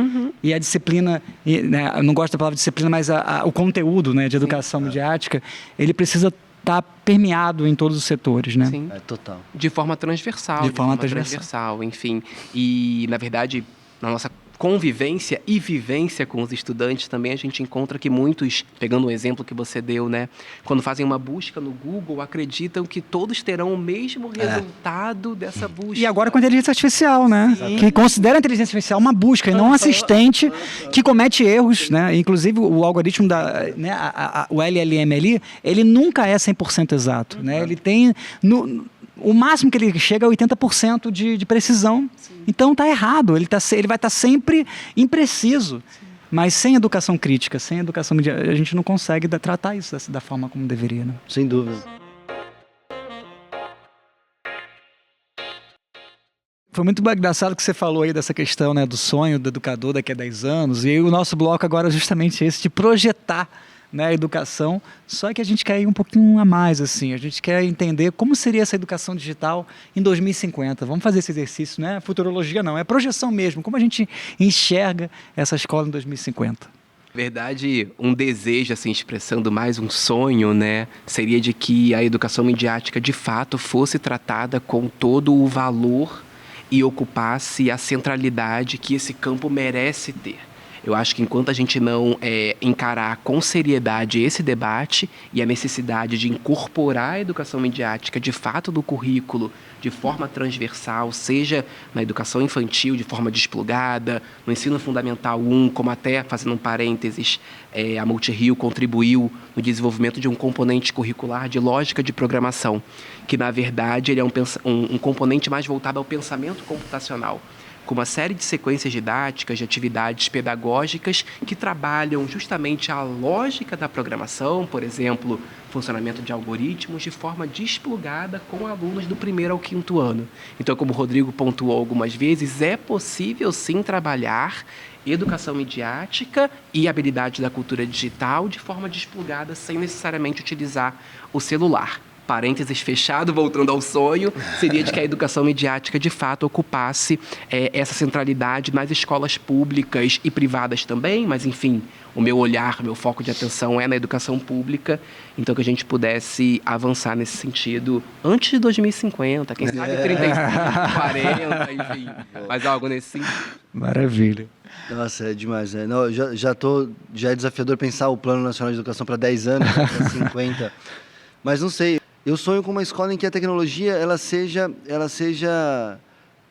e a disciplina, né, eu não gosto da palavra disciplina, mas o conteúdo, né, de educação midiática, ele precisa estar permeado em todos os setores, né? Sim. Total. De forma transversal. De forma transversal, enfim. E, na verdade, na nossa convivência e vivência com os estudantes também, a gente encontra que muitos, pegando um exemplo que você deu, né, quando fazem uma busca no Google, acreditam que todos terão o mesmo resultado dessa busca. E agora com a inteligência artificial, né? Que considera a inteligência artificial uma busca e não um assistente que comete erros, né? Inclusive o algoritmo o LLM ali, ele nunca é 100% exato, né? Ele tem... O máximo que ele chega é 80% de precisão. Então está errado, ele vai estar sempre impreciso. Mas sem educação crítica, sem educação midiática, a gente não consegue tratar isso da forma como deveria, né? Sem dúvida. Foi muito engraçado que você falou aí dessa questão, né, do sonho do educador daqui a 10 anos. E aí o nosso bloco agora é justamente esse, de projetar, né, a educação, só que a gente quer ir um pouquinho a mais, assim, a gente quer entender como seria essa educação digital em 2050. Vamos fazer esse exercício, né? Futurologia não, é projeção mesmo, como a gente enxerga essa escola em 2050. Verdade, um desejo, assim, expressando mais um sonho, né, seria de que a educação midiática, de fato, fosse tratada com todo o valor e ocupasse a centralidade que esse campo merece ter. Eu acho que enquanto a gente não encarar com seriedade esse debate e a necessidade de incorporar a educação midiática de fato no currículo, de forma transversal, seja na educação infantil de forma desplugada, no ensino fundamental 1, como até, fazendo um parênteses, a Multirio contribuiu no desenvolvimento de um componente curricular de lógica de programação, que na verdade ele é um componente mais voltado ao pensamento computacional, com uma série de sequências didáticas, de atividades pedagógicas que trabalham justamente a lógica da programação, por exemplo, funcionamento de algoritmos, de forma desplugada com alunos do 1º ao 5º ano. Então, como o Rodrigo pontuou algumas vezes, é possível sim trabalhar educação midiática e habilidade da cultura digital de forma desplugada, sem necessariamente utilizar o celular. Parênteses fechado, voltando ao sonho, seria de que a educação midiática, de fato, ocupasse essa centralidade nas escolas públicas e privadas também, mas, enfim, o meu olhar, meu foco de atenção é na educação pública, então que a gente pudesse avançar nesse sentido antes de 2050, quem sabe 35, 40, enfim, mas algo nesse sentido. Maravilha. Nossa, é demais, né? Não, já é desafiador pensar o Plano Nacional de Educação para 10 anos, para 50, mas não sei. Eu sonho com uma escola em que a tecnologia ela seja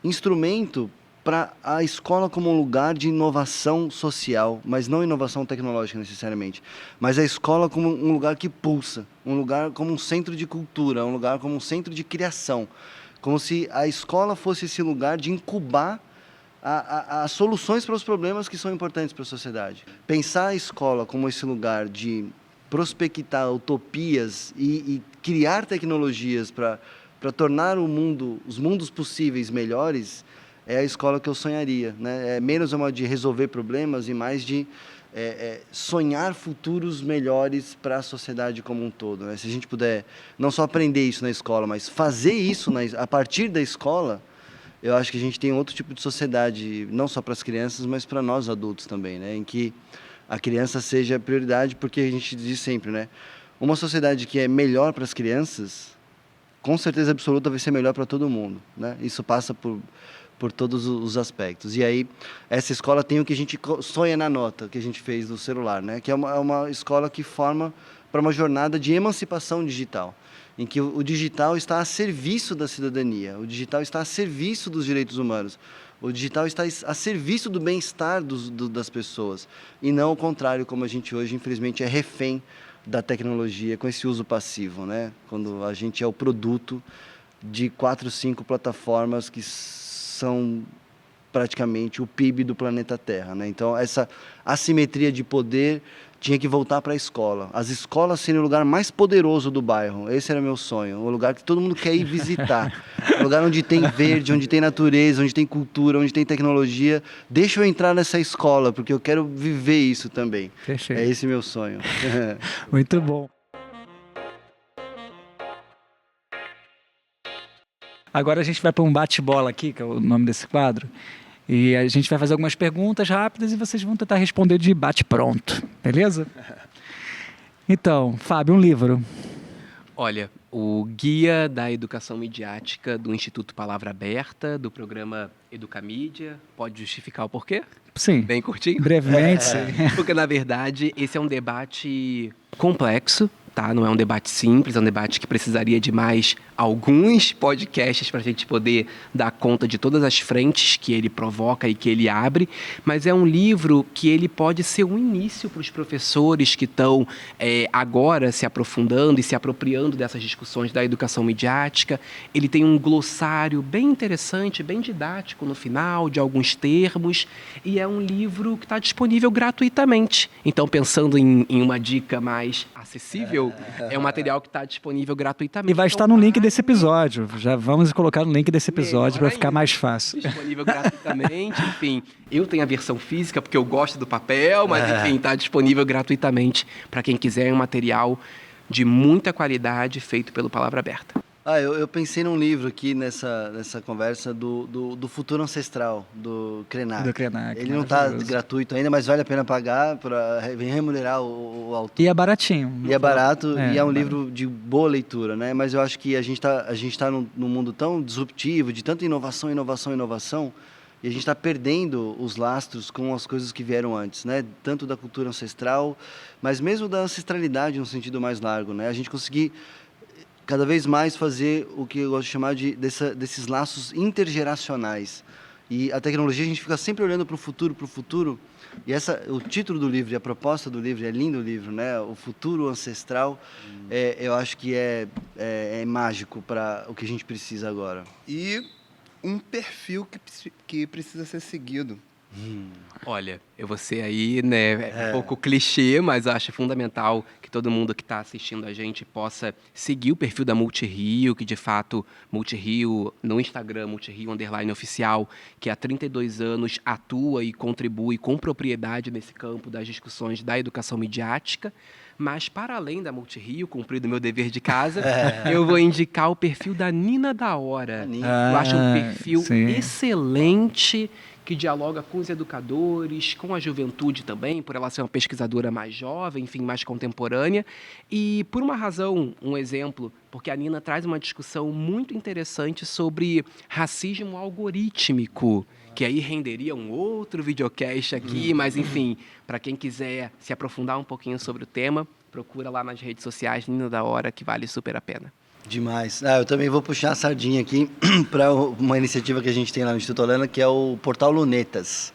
instrumento para a escola como um lugar de inovação social, mas não inovação tecnológica necessariamente, mas a escola como um lugar que pulsa, um lugar como um centro de cultura, um lugar como um centro de criação, como se a escola fosse esse lugar de incubar as soluções para os problemas que são importantes para a sociedade. Pensar a escola como esse lugar de prospectar utopias e criar tecnologias para tornar os mundos possíveis melhores, é a escola que eu sonharia, né? É menos uma de resolver problemas e mais de sonhar futuros melhores para a sociedade como um todo, né? Se a gente puder não só aprender isso na escola, mas fazer isso a partir da escola, eu acho que a gente tem outro tipo de sociedade, não só para as crianças, mas para nós adultos também, né? Em que a criança seja a prioridade, porque a gente diz sempre, né? Uma sociedade que é melhor para as crianças, com certeza absoluta vai ser melhor para todo mundo, né? Isso passa por todos os aspectos. E aí, essa escola tem o que a gente sonha na nota, que a gente fez no celular, né? Que é uma escola que forma para uma jornada de emancipação digital, em que o digital está a serviço da cidadania, o digital está a serviço dos direitos humanos, o digital está a serviço do bem-estar das pessoas, e não o contrário, como a gente hoje, infelizmente, é refém da tecnologia, com esse uso passivo, né? Quando a gente é o produto de 4, 5 plataformas que são praticamente o PIB do planeta Terra, né? Então, essa assimetria de poder tinha que voltar para a escola. As escolas serem o lugar mais poderoso do bairro. Esse era meu sonho. O lugar que todo mundo quer ir visitar. O lugar onde tem verde, onde tem natureza, onde tem cultura, onde tem tecnologia. Deixa eu entrar nessa escola, porque eu quero viver isso também. Perfeito. É esse meu sonho. Muito bom. Agora a gente vai para um bate-bola aqui, que é o nome desse quadro. E a gente vai fazer algumas perguntas rápidas e vocês vão tentar responder de bate-pronto, beleza? Então, Fábio, um livro. Olha, o Guia da Educação Midiática do Instituto Palavra Aberta, do programa Educamídia. Pode justificar o porquê? Sim. Bem curtinho? Brevemente, sim. Porque, na verdade, esse é um debate complexo, tá? Não é um debate simples, é um debate que precisaria de mais alguns podcasts para a gente poder dar conta de todas as frentes que ele provoca e que ele abre, mas é um livro que ele pode ser um início para os professores que estão agora se aprofundando e se apropriando dessas discussões da educação midiática. Ele tem um glossário bem interessante, bem didático no final, de alguns termos, e é um livro que está disponível gratuitamente. Então, pensando em uma dica mais acessível, é um material que está disponível gratuitamente. E vai estar no link desse episódio. Já vamos colocar no link desse episódio para ficar mais fácil. Disponível gratuitamente, enfim. Eu tenho a versão física porque eu gosto do papel, mas enfim, está disponível gratuitamente para quem quiser. É um material de muita qualidade feito pelo Palavra Aberta. Eu pensei num livro aqui nessa conversa do Futuro Ancestral, do Krenak. Do Krenak, ele não está gratuito ainda, mas vale a pena pagar para remunerar o autor. E é baratinho. E é barato, e é um livro de boa leitura, né? Mas eu acho que a gente tá num mundo tão disruptivo, de tanta inovação, e a gente está perdendo os lastros com as coisas que vieram antes, né? Tanto da cultura ancestral, mas mesmo da ancestralidade no sentido mais largo, né? A gente conseguir cada vez mais fazer o que eu gosto de chamar desses laços intergeracionais. E a tecnologia, a gente fica sempre olhando para o futuro, e o título do livro e a proposta do livro, é lindo o livro, né? O futuro ancestral, eu acho que é mágico para o que a gente precisa agora. E um perfil que precisa ser seguido. Olha, eu vou ser aí, né, um pouco clichê, mas acho fundamental que todo mundo que está assistindo a gente possa seguir o perfil da Multirio, que de fato, Multirio, no Instagram, Multirio_oficial, que há 32 anos atua e contribui com propriedade nesse campo das discussões da educação midiática. Mas, para além da Multirio, cumprido meu dever de casa, eu vou indicar o perfil da Nina da Hora. Eu acho um perfil excelente, que dialoga com os educadores, com a juventude também, por ela ser uma pesquisadora mais jovem, enfim, mais contemporânea. E por uma razão, um exemplo, porque a Nina traz uma discussão muito interessante sobre racismo algorítmico, que aí renderia um outro videocast aqui, mas enfim, para quem quiser se aprofundar um pouquinho sobre o tema, procura lá nas redes sociais Nina da Hora, que vale super a pena. Demais. Eu também vou puxar a sardinha aqui para uma iniciativa que a gente tem lá no Instituto Holanda, que é o Portal Lunetas.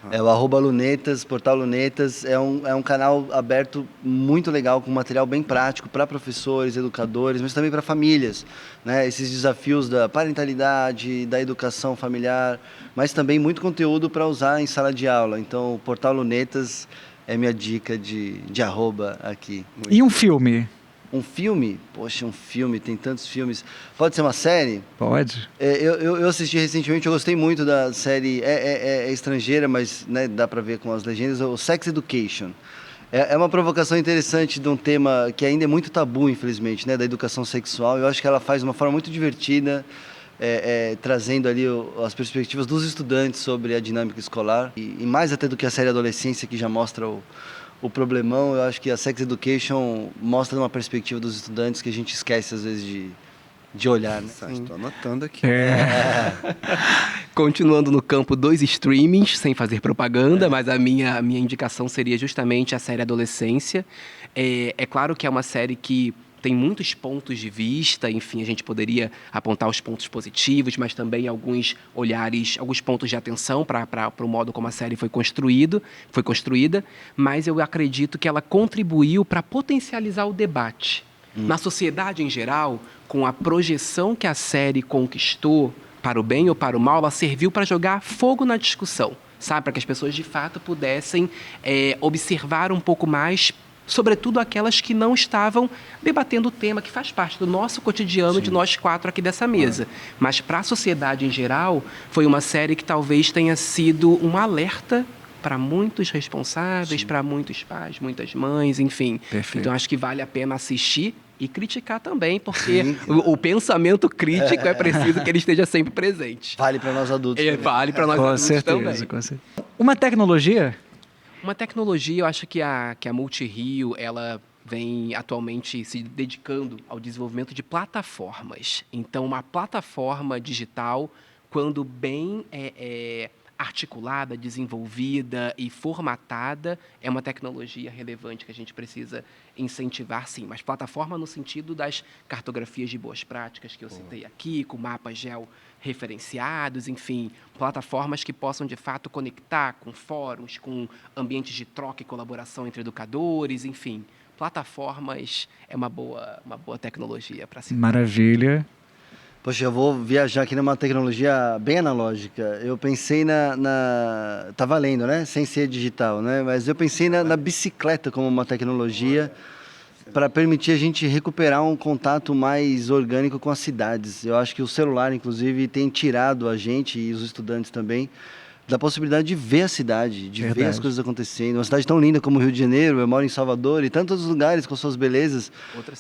É o @Lunetas, Portal Lunetas. É um canal aberto muito legal, com material bem prático para professores, educadores, mas também para famílias, né? Esses desafios da parentalidade, da educação familiar, mas também muito conteúdo para usar em sala de aula. Então, o Portal Lunetas é minha dica de arroba aqui. E um filme? Um filme? Poxa, um filme, tem tantos filmes. Pode ser uma série? Pode. Eu assisti recentemente, eu gostei muito da série, é estrangeira, mas né, dá pra ver com as legendas, o Sex Education. É uma provocação interessante de um tema que ainda é muito tabu, infelizmente, né, da educação sexual. Eu acho que ela faz de uma forma muito divertida, trazendo ali as perspectivas dos estudantes sobre a dinâmica escolar. E mais até do que a série Adolescência, que já mostra o problemão, eu acho que a Sex Education mostra uma perspectiva dos estudantes que a gente esquece às vezes de olhar, né? Estou anotando aqui. Continuando no campo dos streamings, sem fazer propaganda, mas a minha indicação seria justamente a série Adolescência. É claro que é uma série que tem muitos pontos de vista, enfim, a gente poderia apontar os pontos positivos, mas também alguns olhares, alguns pontos de atenção para o modo como a série foi construída, mas eu acredito que ela contribuiu para potencializar o debate. Na sociedade em geral, com a projeção que a série conquistou, para o bem ou para o mal, ela serviu para jogar fogo na discussão, sabe? Para que as pessoas de fato pudessem observar um pouco mais, sobretudo aquelas que não estavam debatendo o tema, que faz parte do nosso cotidiano, de nós quatro aqui dessa mesa. Mas para a sociedade em geral, foi uma série que talvez tenha sido um alerta para muitos responsáveis, para muitos pais, muitas mães, enfim. Perfeito. Então acho que vale a pena assistir e criticar também, porque o pensamento crítico é preciso que ele esteja sempre presente. Vale para nós adultos. Vale para nós adultos também. Com certeza. Uma tecnologia? Uma tecnologia, eu acho que a Multirio, ela vem atualmente se dedicando ao desenvolvimento de plataformas. Então, uma plataforma digital, quando bem articulada, desenvolvida e formatada, é uma tecnologia relevante que a gente precisa incentivar, sim. Mas plataforma no sentido das cartografias de boas práticas que eu citei aqui, com mapas georreferenciados, enfim, plataformas que possam, de fato, conectar com fóruns, com ambientes de troca e colaboração entre educadores, enfim. Plataformas é uma boa tecnologia para se... Maravilha. Poxa, eu vou viajar aqui numa tecnologia bem analógica. Eu pensei tá valendo, né? Sem ser digital, né? Mas eu pensei na bicicleta como uma tecnologia para permitir a gente recuperar um contato mais orgânico com as cidades. Eu acho que o celular, inclusive, tem tirado a gente e os estudantes também da possibilidade de ver a cidade, de ver as coisas acontecendo. Uma cidade tão linda como o Rio de Janeiro, eu moro em Salvador, e tantos lugares com suas belezas.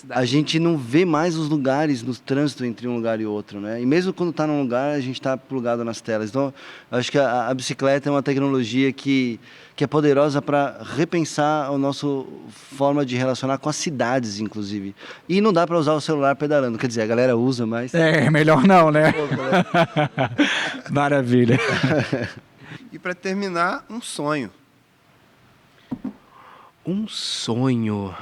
A gente não vê mais os lugares no trânsito entre um lugar e outro, né? E mesmo quando está num lugar, a gente está plugado nas telas. Então, eu acho que a bicicleta é uma tecnologia que é poderosa para repensar a nossa forma de relacionar com as cidades, inclusive. E não dá para usar o celular pedalando. Quer dizer, a galera usa, mas... Melhor não, né? Maravilha. E para terminar, um sonho. Um sonho.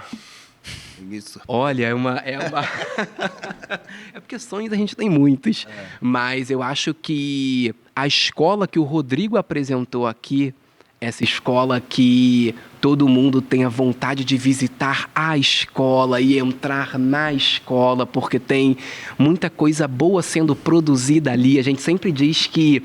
Isso. Olha, é porque sonhos a gente tem muitos. Mas eu acho que a escola que o Rodrigo apresentou aqui essa escola que todo mundo tenha vontade de visitar a escola e entrar na escola, porque tem muita coisa boa sendo produzida ali. A gente sempre diz que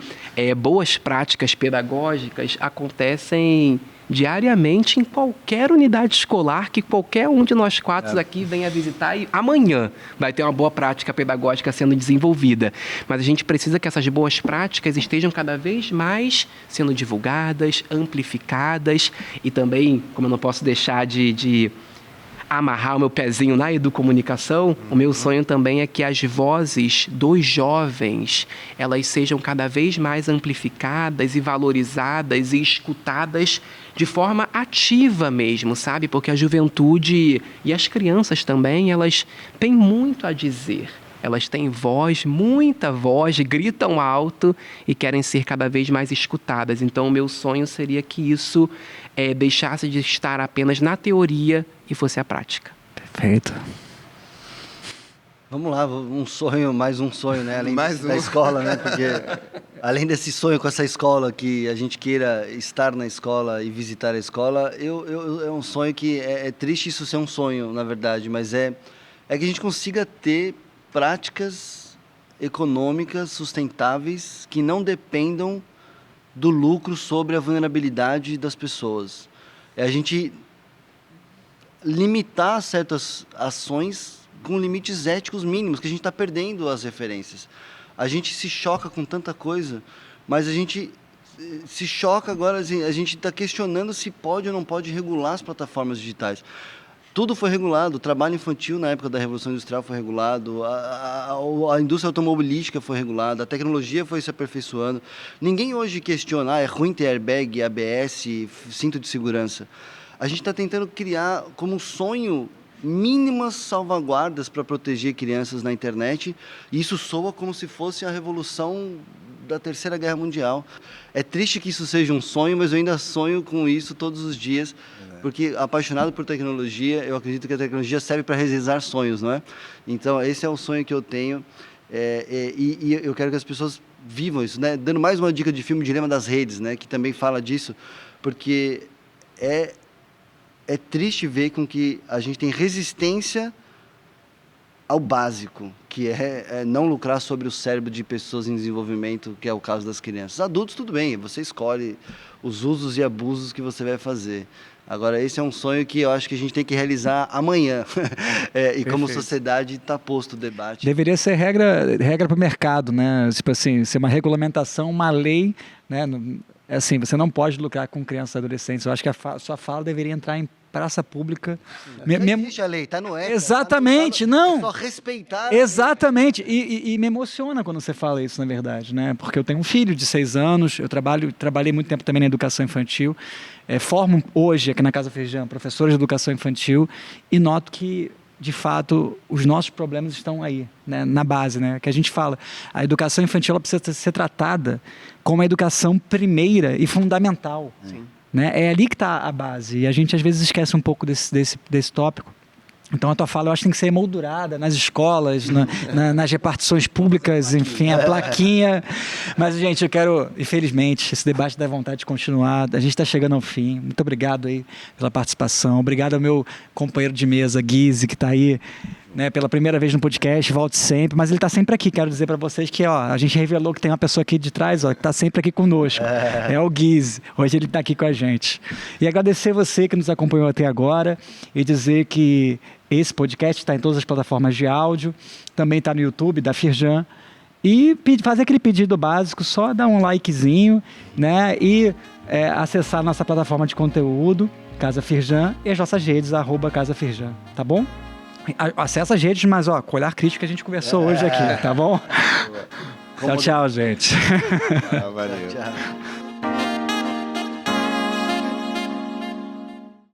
boas práticas pedagógicas acontecem diariamente em qualquer unidade escolar que qualquer um de nós quatro aqui venha visitar, e amanhã vai ter uma boa prática pedagógica sendo desenvolvida. Mas a gente precisa que essas boas práticas estejam cada vez mais sendo divulgadas, amplificadas, e também, como eu não posso deixar de amarrar o meu pezinho na educomunicação, o meu sonho também é que as vozes dos jovens, elas sejam cada vez mais amplificadas e valorizadas e escutadas de forma ativa mesmo, sabe? Porque a juventude e as crianças também, elas têm muito a dizer. Elas têm voz, muita voz, gritam alto e querem ser cada vez mais escutadas. Então, o meu sonho seria que isso deixasse de estar apenas na teoria e fosse a prática. Perfeito. Vamos lá, mais um sonho, né? Além Mais da um. escola, né? Porque além desse sonho com essa escola, que a gente queira estar na escola e visitar a escola, é um sonho que é triste isso ser um sonho, na verdade, mas é que a gente consiga ter práticas econômicas sustentáveis que não dependam do lucro sobre a vulnerabilidade das pessoas. É a gente limitar certas ações com limites éticos mínimos, que a gente está perdendo as referências. A gente se choca com tanta coisa, mas a gente se choca agora, assim, a gente está questionando se pode ou não pode regular as plataformas digitais. Tudo foi regulado, o trabalho infantil na época da Revolução Industrial foi regulado, a indústria automobilística foi regulada, a tecnologia foi se aperfeiçoando. Ninguém hoje questiona, é ruim ter airbag, ABS, cinto de segurança. A gente está tentando criar como um sonho mínimas salvaguardas para proteger crianças na internet, e isso soa como se fosse a revolução da Terceira Guerra Mundial. É triste que isso seja um sonho, mas eu ainda sonho com isso todos os dias, porque apaixonado por tecnologia, eu acredito que a tecnologia serve para realizar sonhos, não é? Então, esse é o sonho que eu tenho, e eu quero que as pessoas vivam isso, né? Dando mais uma dica de filme, Dilema das Redes, né? Que também fala disso, porque é triste ver com que a gente tem resistência ao básico, que é não lucrar sobre o cérebro de pessoas em desenvolvimento, que é o caso das crianças. Adultos, tudo bem, você escolhe os usos e abusos que você vai fazer. Agora, esse é um sonho que eu acho que a gente tem que realizar amanhã. E como sociedade está posto o debate. Deveria ser regra para o mercado, né? Tipo assim, ser uma regulamentação, uma lei, né? É assim, você não pode lucrar com crianças e adolescentes. Eu acho que a sua fala deveria entrar em praça pública. Existe a lei, está no ECA. Exatamente, não. É só respeitar. Exatamente. E me emociona quando você fala isso, na verdade, né? Porque eu tenho um filho de 6 anos, eu trabalhei muito tempo também na educação infantil, formo hoje aqui na Casa Feijão professores de educação infantil e noto que, de fato, os nossos problemas estão aí, né, na base, né, que a gente fala. A educação infantil ela precisa ser tratada como a educação primeira e fundamental. Sim. Né? É ali que está a base. E a gente, às vezes, esquece um pouco desse tópico. Então, a tua fala, eu acho que tem que ser emoldurada nas escolas, nas repartições públicas, enfim, a plaquinha. Mas, gente, eu quero, infelizmente, esse debate dá vontade de continuar. A gente está chegando ao fim. Muito obrigado aí pela participação. Obrigado ao meu companheiro de mesa, Guise, que está aí, né, pela primeira vez no podcast, volte sempre, mas ele está sempre aqui. Quero dizer para vocês que a gente revelou que tem uma pessoa aqui de trás que está sempre aqui conosco. É o Guise. Hoje ele está aqui com a gente. E agradecer você que nos acompanhou até agora e dizer que esse podcast está em todas as plataformas de áudio, também está no YouTube da Firjan. E fazer aquele pedido básico, só dar um likezinho, né, e acessar a nossa plataforma de conteúdo, Casa Firjan, e as nossas redes, @Casa Firjan, tá bom? Acessa as redes, mas com o olhar crítico que a gente conversou hoje aqui, tá bom? Tchau, gente. Valeu. Tchau.